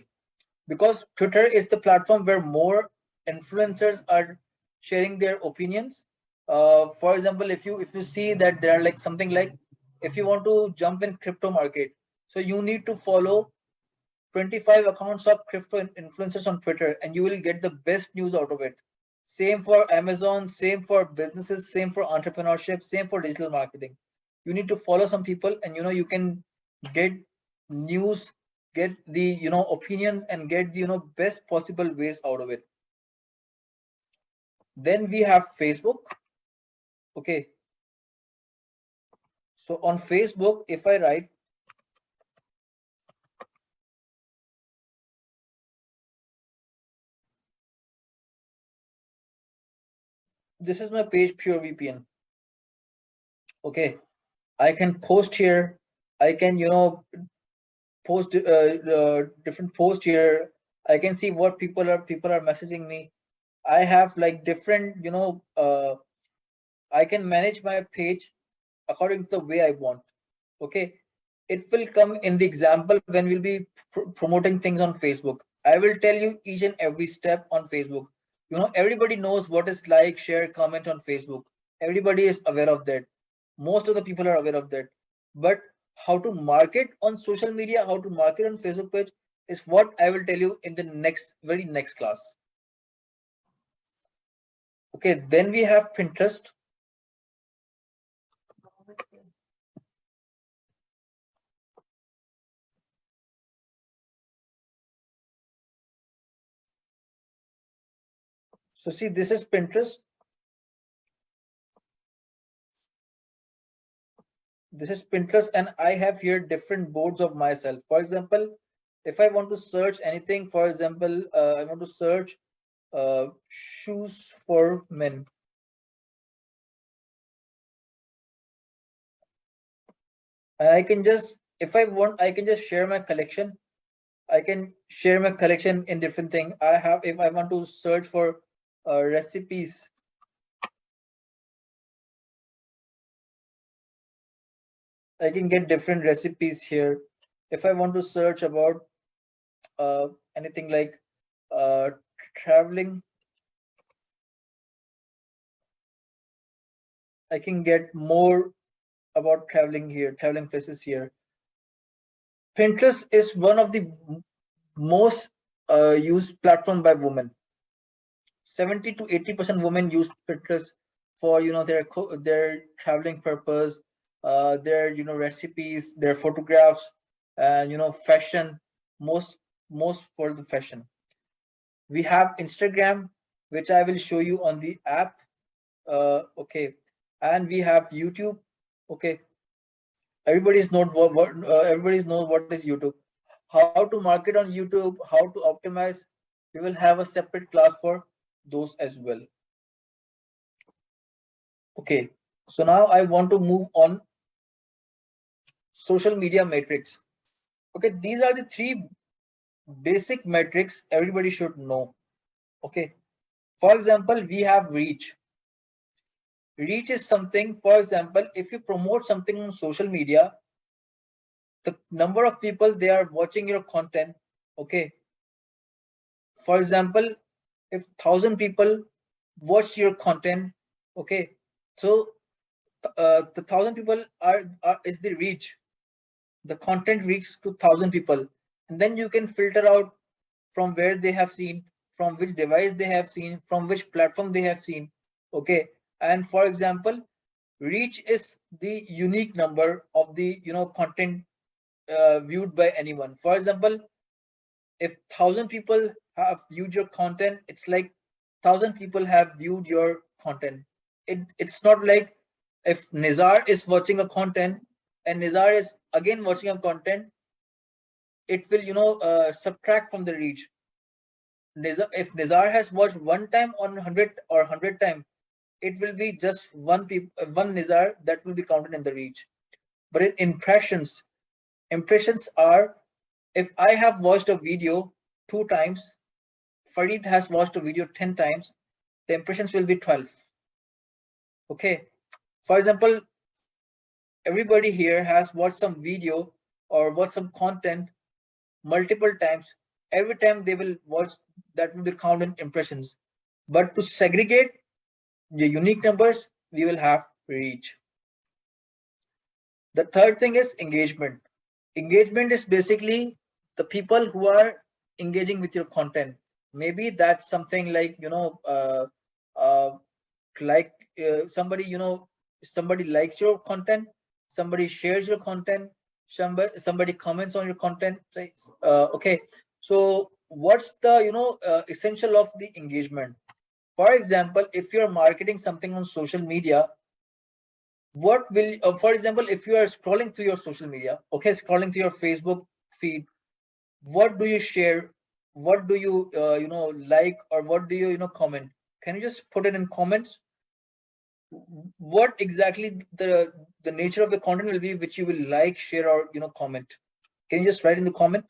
Because Twitter is the platform where more influencers are sharing their opinions. For example, if you see that there are like something like, if you want to jump in crypto market, so you need to follow 25 accounts of crypto influencers on Twitter, and you will get the best news out of it. Same for Amazon, same for businesses, same for entrepreneurship, same for digital marketing. You need to follow some people, and you can get news, get the opinions, and get the best possible ways out of it. Then we have Facebook. Okay. So on Facebook, if I write this is my page, Pure VPN. Okay, I can post here. I can post different post here. I can see what people are messaging me. I have like different I can manage my page according to the way I want. Okay, it will come in the example when we'll be promoting things on Facebook. I will tell you each and every step on Facebook. Everybody knows what is like, share, comment on Facebook. Everybody is aware of that. Most of the people are aware of that. But how to market on social media, how to market on Facebook page is what I will tell you in the very next class. Okay, then we have Pinterest. So see, this is Pinterest. This is Pinterest, and I have here different boards of myself. For example, if I want to search anything, for example, I want to search shoes for men. And I can just, if I want, I can just share my collection. I can share my collection in different things. I have, if I want to search for recipes, I can get different recipes here. If I want to search about anything like traveling, I can get more about traveling here, traveling places here. Pinterest is one of the most used platform by women. 70 to 80% women use Pinterest for their traveling purpose, their recipes, their photographs, and fashion. Most for the fashion. We have Instagram, which I will show you on the app. Okay, and we have YouTube. Okay, everybody's know what is YouTube. how to market on YouTube, how to optimize. We will have a separate class for those as well. Okay, so now I want to move on social media metrics. Okay, these are the three basic metrics everybody should know. Okay, for example, we have reach. Reach is something, for example, if you promote something on social media, the number of people they are watching your content. Okay, for example, if 1,000 people watch your content, okay, so the 1,000 people are is the reach. The content reaches to 1,000 people, and then you can filter out from where they have seen, from which device they have seen, from which platform they have seen. Okay, and for example, reach is the unique number of the content viewed by anyone. For example, if 1,000 people have viewed your content, it's like 1,000 people have viewed your content. It's not like if Nizar is watching a content and Nizar is again watching a content, it will subtract from the reach. If Nizar has watched one time on 100 or 100 time, it will be just one Nizar that will be counted in the reach. But in impressions are, if I have watched a video 2 times, Farid has watched a video 10 times, the impressions will be 12. Okay. For example, everybody here has watched some video or watched some content multiple times. Every time they will watch, that will be counted in impressions. But to segregate the unique numbers, we will have reach. The third thing is engagement. Engagement is basically the people who are engaging with your content. Maybe that's something like somebody likes your content, somebody shares your content, somebody comments on your content. Okay, so what's the essential of the engagement? For example, if you're marketing something on social media, what will for example, if you are scrolling through your social media, okay, scrolling through your Facebook feed, what do you share, what do you like, or what do you comment? Can you just put it in comments? What exactly the nature of the content will be which you will like, share, or comment? Can you just write in the comment?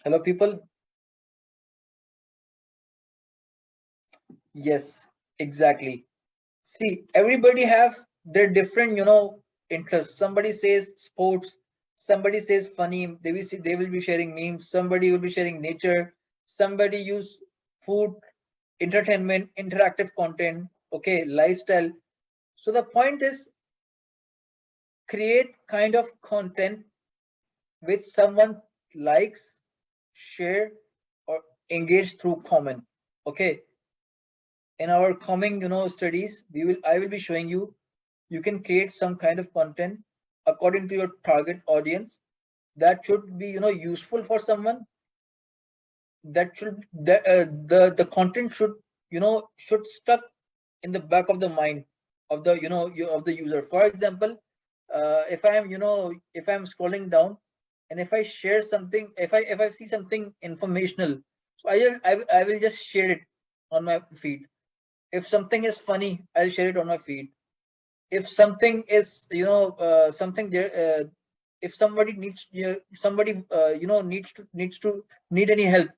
Hello people. Yes, exactly. See, everybody have their different interests. Somebody says sports, somebody says funny, they will be sharing memes, somebody will be sharing nature, somebody use food, entertainment, interactive content, okay, lifestyle. So the point is, create kind of content which someone likes, share, or engage through comment. Okay, in our coming studies, I will be showing you can create some kind of content according to your target audience that should be useful for someone. That should the content should should stuck in the back of the mind of the of the user. For example, if I am if I'm scrolling down, and if I share something, if I see something informational, so I will just share it on my feed. If something is funny, I'll share it on my feed. If something is something there, if somebody needs need any help,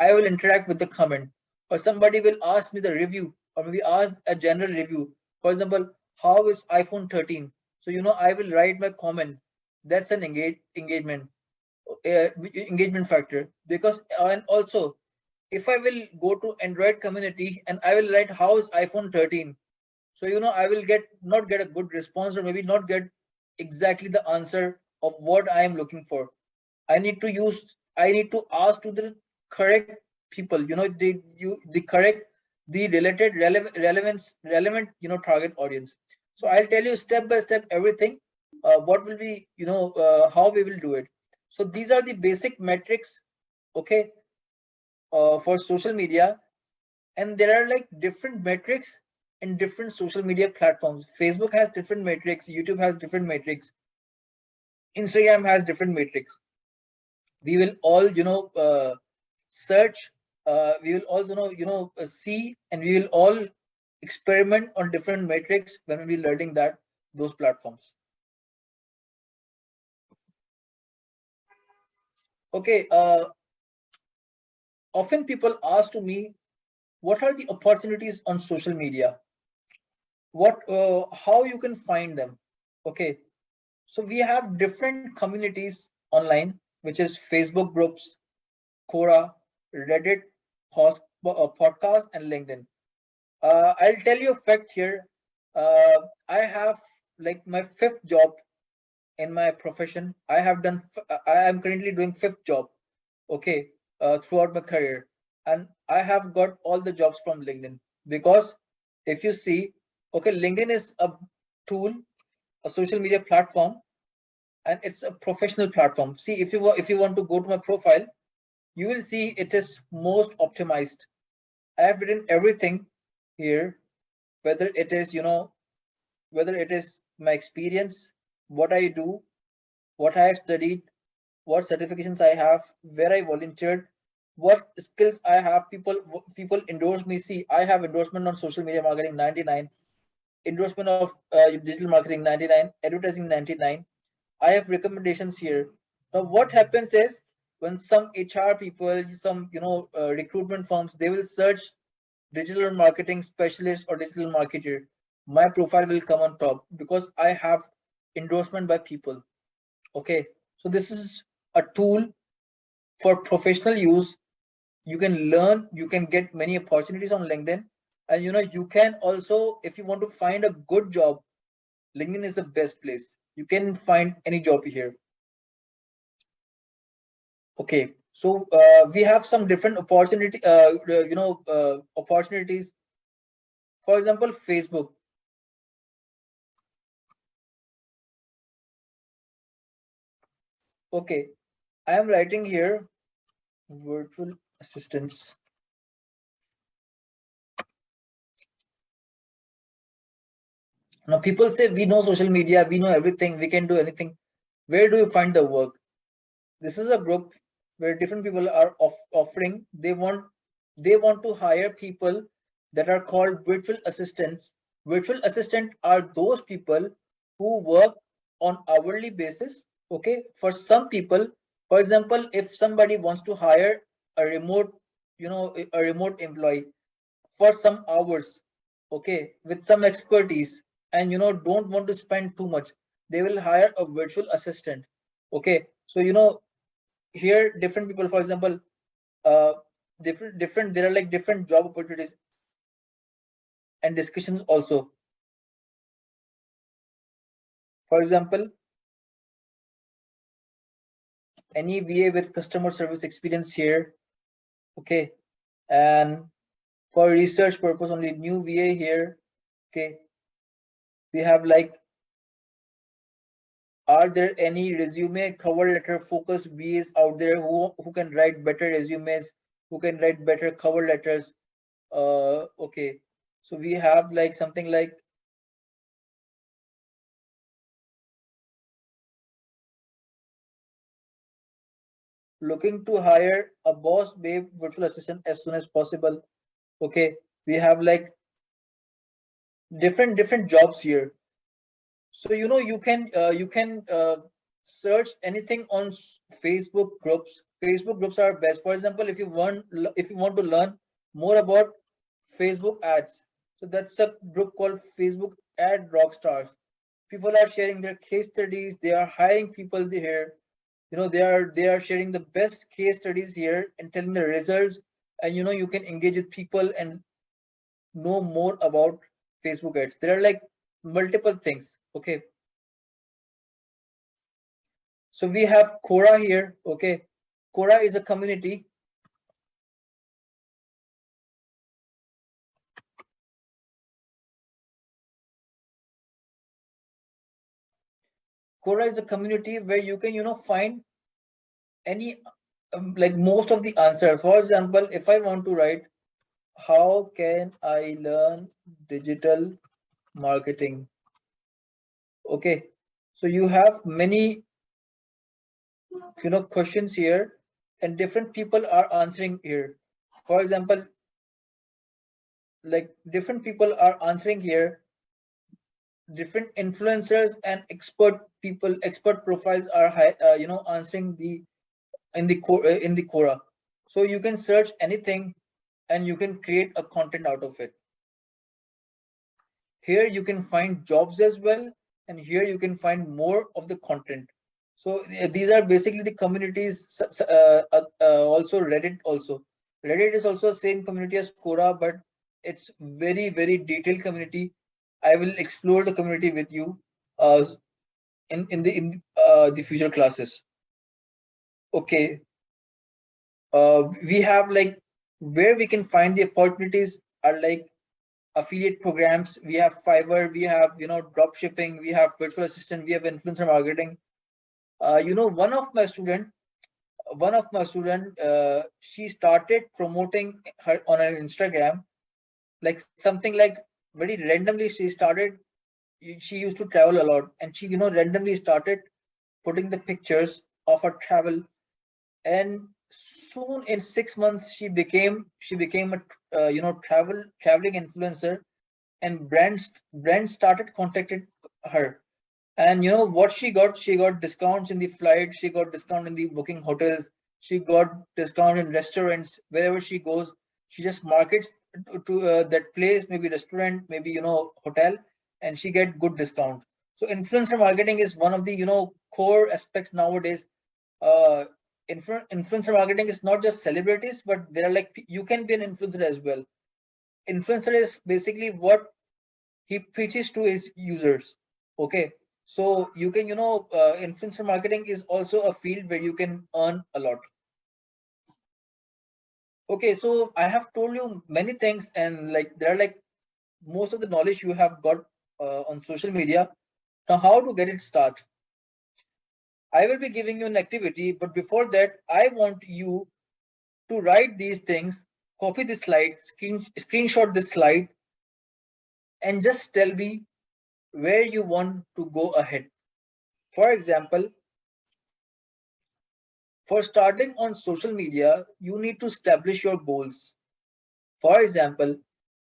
I will interact with the comment, or somebody will ask me the review, or maybe ask a general review. For example, how is iPhone 13? So I will write my comment. That's an engagement engagement factor. Because and also, if I will go to Android community and I will write how is iPhone 13, so I will not get a good response, or maybe not get exactly the answer of what I am looking for. I need to ask to the correct people, the correct, the related relevant target audience. So I'll tell you step by step everything, what will be how we will do it. So these are the basic metrics, okay, for social media. And there are like different metrics in different social media platforms. Facebook has different metrics, YouTube has different metrics, Instagram has different metrics. We will all, search. We will all, see, and we will all experiment on different metrics when we're learning those platforms. Okay. Often people ask to me, what are the opportunities on social media? How you can find them? Okay. So we have different communities online, which is Facebook groups, Quora, Reddit, podcast, and LinkedIn. I'll tell you a fact here. I have like my fifth job in my profession. I am currently doing fifth job. Okay, throughout my career, and I have got all the jobs from LinkedIn, because if you see, okay, LinkedIn is a tool, a social media platform, and it's a professional platform. See, if you want to go to my profile, you will see it is most optimized. I have written everything here, whether it is, whether it is my experience, what I do, what I have studied, what certifications I have, where I volunteered, what skills I have. People endorse me. See, I have endorsement on social media marketing 99, endorsement of digital marketing 99, advertising 99. I have recommendations here. Now, what happens is, when some HR people, some recruitment firms, they will search digital marketing specialist or digital marketer, my profile will come on top because I have endorsement by people. Okay, so this is a tool for professional use. You can learn, you can get many opportunities on LinkedIn, and you can also, if you want to find a good job, LinkedIn is the best place. You can find any job here. Okay, so we have some different opportunities. For example, Facebook. Okay, I am writing here virtual assistants. Now people say, we know social media, we know everything, we can do anything. Where do you find the work? This is a group where different people are offering. They want to hire people that are called virtual assistants. Virtual assistant are those people who work on hourly basis. Okay, for some people, for example, if somebody wants to hire a remote, a remote employee for some hours, okay, with some expertise, and don't want to spend too much, they will hire a virtual assistant. Okay, so here different people, for example, different there are like different job opportunities and discussions also. For example, any VA with customer service experience here. Okay, and for research purpose only, new VA here. Okay, we have like, are there any resume cover letter focused VAs out there who can write better resumes, who can write better cover letters? Okay, so we have like something like, looking to hire a boss babe virtual assistant as soon as possible. Okay, we have like different jobs here. So you can search anything on Facebook groups. Facebook groups are best. For example, if you want to learn more about Facebook ads, so that's a group called Facebook Ad Rockstars. People are sharing their case studies. They are hiring people here. They are sharing the best case studies here and telling the results. And you can engage with people and know more about Facebook ads. There are like multiple things. Okay, so we have Quora here. Okay, Quora is a community. Quora is a community where you can find any like most of the answers. For example, if I want to write how can I learn digital marketing? Okay, so you have many, questions here, and different people are answering here. For example, like different people are answering here, different influencers and expert profiles are answering the in the Quora. So you can search anything and you can create a content out of it. Here you can find jobs as well, and here you can find more of the content. So these are basically the communities. Also Reddit also. Reddit is also the same community as Quora, but it's very detailed community. I will explore the community with you uh, in the future classes. Okay, we have like where we can find the opportunities are like affiliate programs. We have Fiverr, we have drop shipping, we have virtual assistant, we have influencer marketing. One of my student, she started promoting her on her Instagram, like something like very randomly. She used to travel a lot, and she randomly started putting the pictures of her travel, and soon in 6 months she became a traveling influencer, and brands started contacting her. And what she got discounts in the flight, she got discount in the booking hotels, she got discount in restaurants. Wherever she goes, she just markets to that place, maybe restaurant, maybe hotel, and she get good discount. So influencer marketing is one of the core aspects nowadays. uh Influencer marketing is not just celebrities, but there are like you can be an influencer as well. Influencer is basically what he preaches to his users. Okay, so you can influencer marketing is also a field where you can earn a lot. Okay, so I have told you many things, and like there are like most of the knowledge you have got on social media. Now how to get it start? I will be giving you an activity, but before that I want you to write these things, copy this slide, screenshot this slide, and just tell me where you want to go ahead. For example, for starting on social media, you need to establish your goals. For example,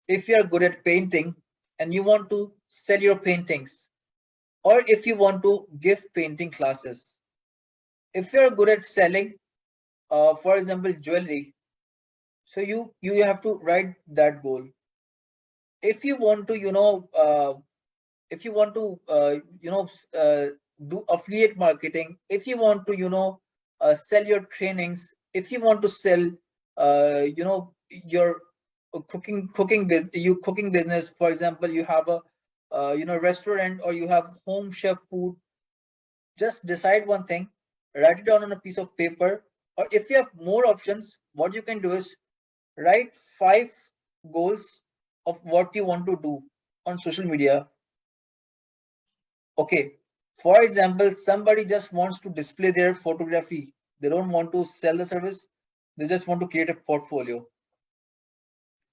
if you are good at painting and you want to sell your paintings, or if you want to give painting classes, if you are good at selling, for example, jewelry, so you have to write that goal. If you want to, if you want to, do affiliate marketing, if you want to, sell your trainings, if you want to sell, your cooking business. For example, you have a restaurant, or you have home chef food. Just decide one thing, write it down on a piece of paper, or if you have more options, what you can do is write 5 goals of what you want to do on social media. Okay, for example, somebody just wants to display their photography. They don't want to sell the service. They just want to create a portfolio.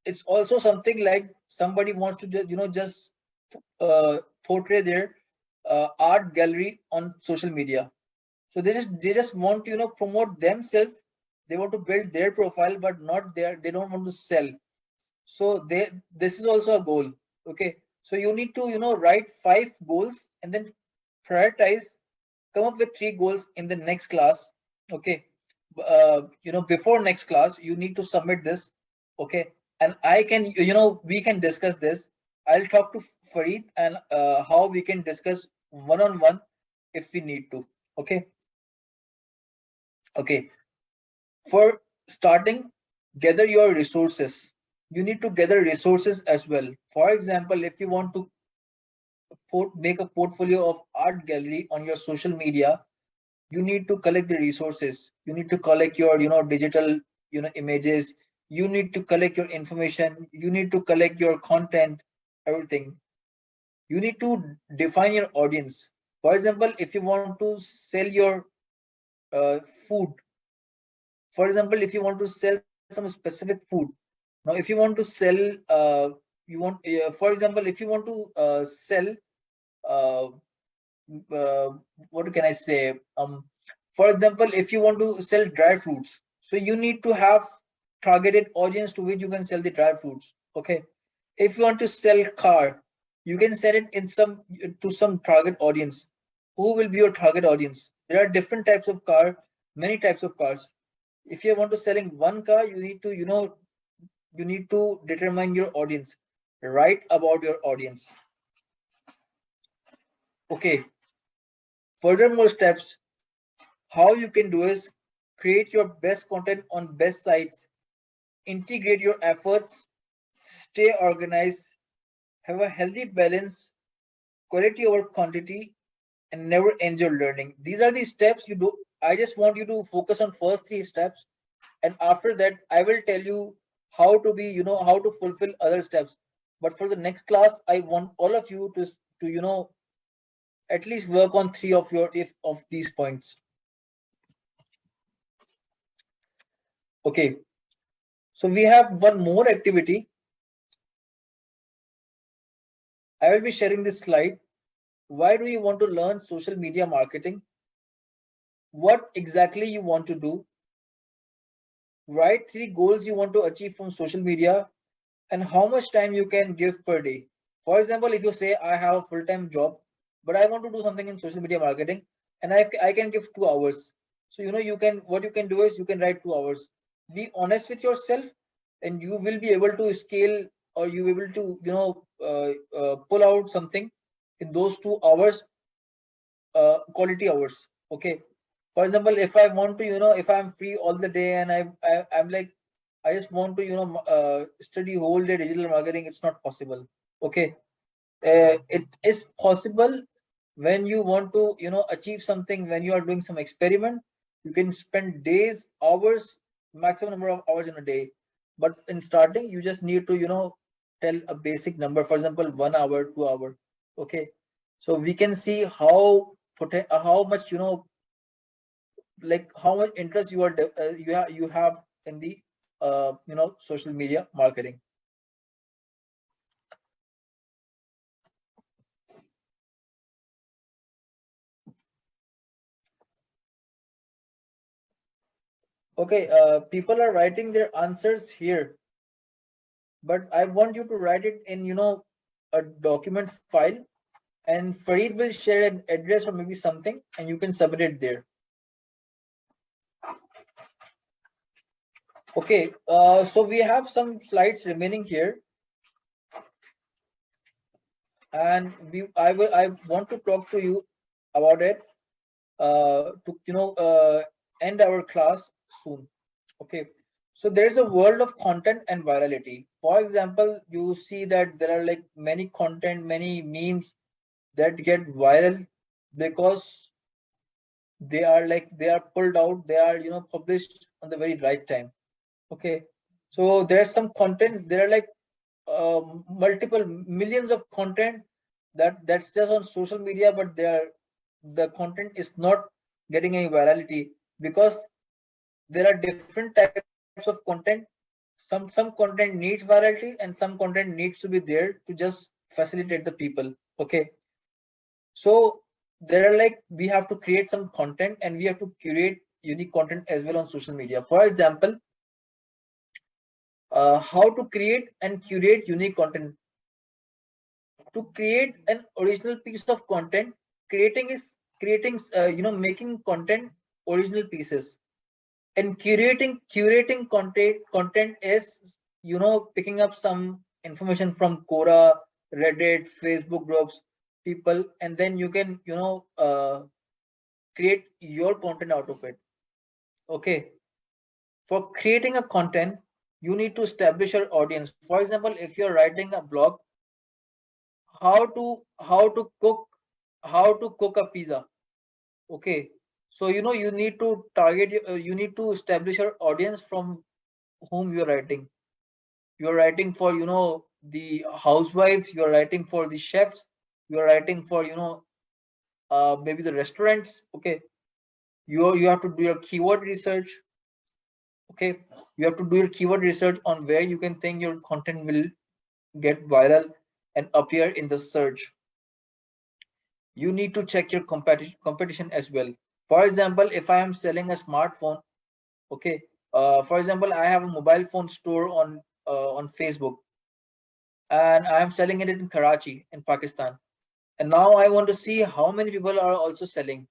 It's also something like somebody wants to just portray their art gallery on social media. So they just want to promote themselves. They want to build their profile, but not their they don't want to sell. So this is also a goal. Okay, so you need to write 5 goals, and then prioritize, come up with 3 goals in the next class. Okay, before next class you need to submit this. Okay, and I can we can discuss this. I'll talk to Farid, and how we can discuss one on one if we need to. Okay. Okay, for starting, gather your resources. You need to gather resources as well. For example, if you want to make a portfolio of art gallery on your social media, you need to collect the resources. You need to collect your digital images. You need to collect your information. You need to collect your content, everything. You need to define your audience. For example, if you want to sell your food, for example, if you want to sell some specific food, Now, if you want to sell, for example, if you want to sell, uh, what can I say? For example, if you want to sell dry fruits, so you need to have targeted audience to which you can sell the dry fruits. Okay. If you want to sell car, you can sell it in some target audience. Who will be your target audience? There are different types of car, many types of cars. If you want to selling one car, you need to you need to determine your audience, write about your audience. Okay. Furthermore steps, how you can do is create your best content on best sites, integrate your efforts, stay organized, have a healthy balance, quality over quantity, and never end your learning. These are the steps you do. I just want you to focus on first three steps, and after that I will tell you how to be, how to fulfill other steps. But for the next class, I want all of you to at least work on three of your if of these points. Okay, so we have one more activity. I will be sharing this slide. Why do you want to learn social media marketing? What exactly you want to do? Write three goals you want to achieve from social media and how much time you can give per day. For example, if you say I have a full-time job, but I want to do something in social media marketing and I can give 2 hours. So, what you can do is you can write 2 hours. Be honest with yourself and you will be able to scale, or you will be able to, pull out something in those 2 hours, quality hours. Okay. For example, if I want to, if I'm free all the day and I'm like, I just want to, study whole day digital marketing, it's not possible. Okay. It is possible when you want to, achieve something, when you are doing some experiment, you can spend days, hours, maximum number of hours in a day. But in starting, you just need to, tell a basic number, for example, 1 hour, 2 hour. Okay. So we can see how much, like how much interest you have in the social media marketing. Okay, people are writing their answers here, but I want you to write it in a document file, and Farid will share an address or maybe something, and you can submit it there. Okay, so we have some slides remaining here, and I want to talk to you about it to end our class soon. Okay, so there's a world of content and virality. For example, you see that there are like many content, many memes that get viral because they are pulled out, they are published on the very right time. Okay, so there's some content, there are like multiple millions of content that's just on social media, but the content is not getting any virality because there are different types of content. Some content needs virality and some content needs to be there to just facilitate the people. Okay, so there are like we have to create some content and we have to curate unique content as well on social media. For example, how to create and curate unique content. To create an original piece of content, creating making content original pieces, and curating content is picking up some information from Quora, Reddit, Facebook groups, people, and then you can create your content out of it. Okay, for creating a content, you need to establish your audience. For example, if you're writing a blog, how to cook a pizza. Okay, so you need to you need to establish your audience from whom you're writing. You're writing for the housewives, you're writing for the chefs, you're writing for maybe the restaurants. Okay, you have to do your keyword research. Okay, you have to do your keyword research on where you can think your content will get viral and appear in the search. You need to check your competition as well. For example, if I am selling a smartphone, okay, for example, I have a mobile phone store on Facebook, and I am selling it in Karachi in Pakistan. And now I want to see how many people are also selling.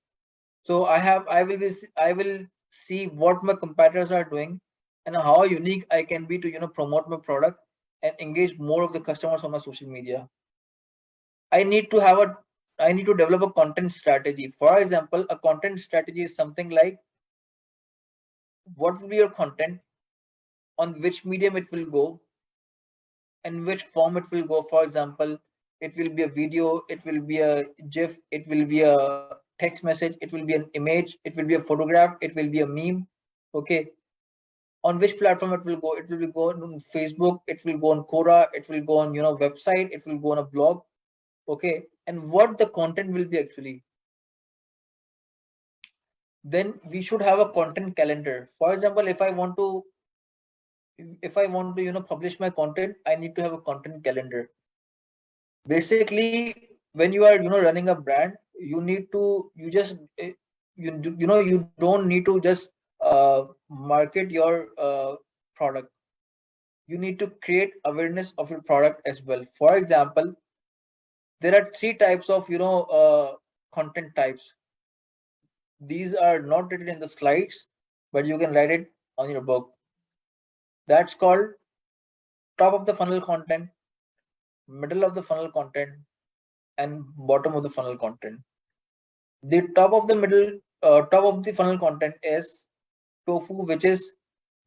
So I will see what my competitors are doing and how unique I can be to promote my product and engage more of the customers on my social media. I need to have a I need to develop a content strategy. For example, a content strategy is something like what will be your content, on which medium it will go, in which form it will go. For example, it will be a video, it will be a GIF, it will be a text message, it will be an image, it will be a photograph, it will be a meme. Okay. On which platform it will go? It will be go on Facebook, it will go on Quora, it will go on website, it will go on a blog. Okay. And what the content will be actually. Then we should have a content calendar. For example, if I want to publish my content, I need to have a content calendar. Basically, when you are running a brand, you need to you just you don't need to just market your product. You need to create awareness of your product as well. For example, there are three types of content types. These are not written in the slides, but you can write it on your book. That's called top of the funnel content, middle of the funnel content, and bottom of the funnel content. The top of the funnel content is tofu, which is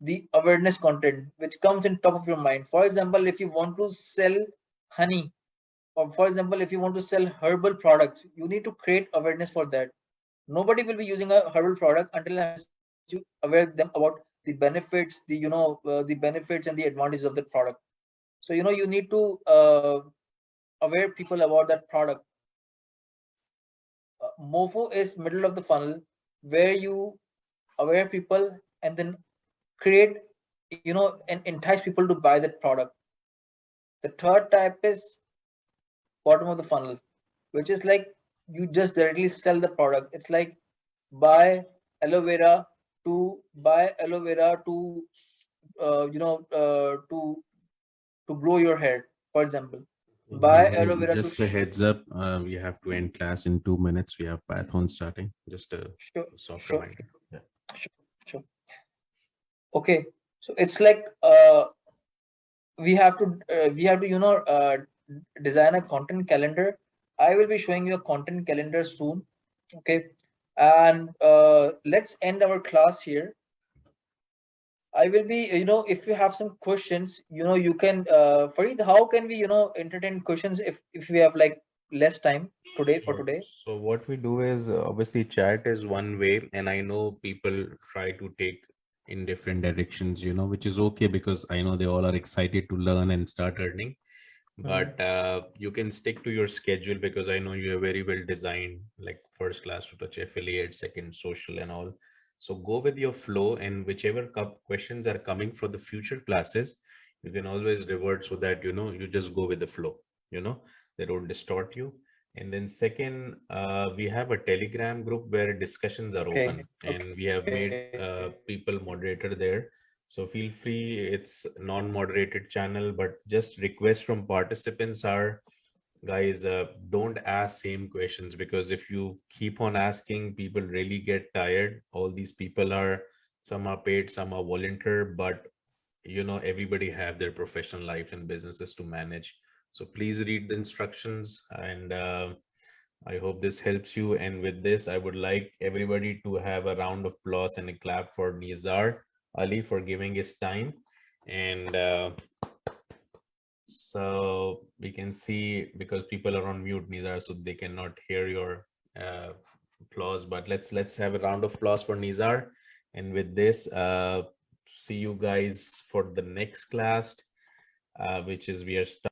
the awareness content, which comes in top of your mind. For example, if you want to sell honey, or for example, if you want to sell herbal products, you need to create awareness for that. Nobody will be using a herbal product until unless you aware them about the benefits, the benefits and the advantages of that product. So you need to aware people about that product. Mofo is middle of the funnel, where you aware people and then create and entice people to buy that product. The third type is bottom of the funnel, which is like you just directly sell the product. It's like buy aloe vera buy aloe vera to to grow your hair, for example. Buy aloe vera to Just a heads up, we have to end class in 2 minutes. We have Python starting. Just a sure, soft sure, reminder. Yeah. sure, sure. Okay, so it's like we have to design a content calendar. I will be showing you a content calendar soon. Okay, and let's end our class here. I will be, if you have some questions, you can, Farid, how can we, entertain questions if we have like less time today for So, today? so what we do is obviously chat is one way, and I know people try to take in different directions, which is okay because I know they all are excited to learn and start earning. But you can stick to your schedule because I know you are very well designed, like first class to touch affiliate, second social and all. So go with your flow, and whichever questions are coming for the future classes, you can always revert so that you just go with the flow. They don't distort you. And then second, we have a Telegram group where discussions are Okay, open, and we have made people moderator there. So feel free, it's non-moderated channel, but just requests from participants are, guys, don't ask same questions, because if you keep on asking, people really get tired. All these people are, some are paid, some are volunteer, but everybody have their professional life and businesses to manage. So please read the instructions, and I hope this helps you. And with this, I would like everybody to have a round of applause and a clap for Nizar Ali for giving his time. And so we can see, because people are on mute, Nizar, so they cannot hear your applause. But let's have a round of applause for Nizar. And with this, see you guys for the next class, which is we are starting.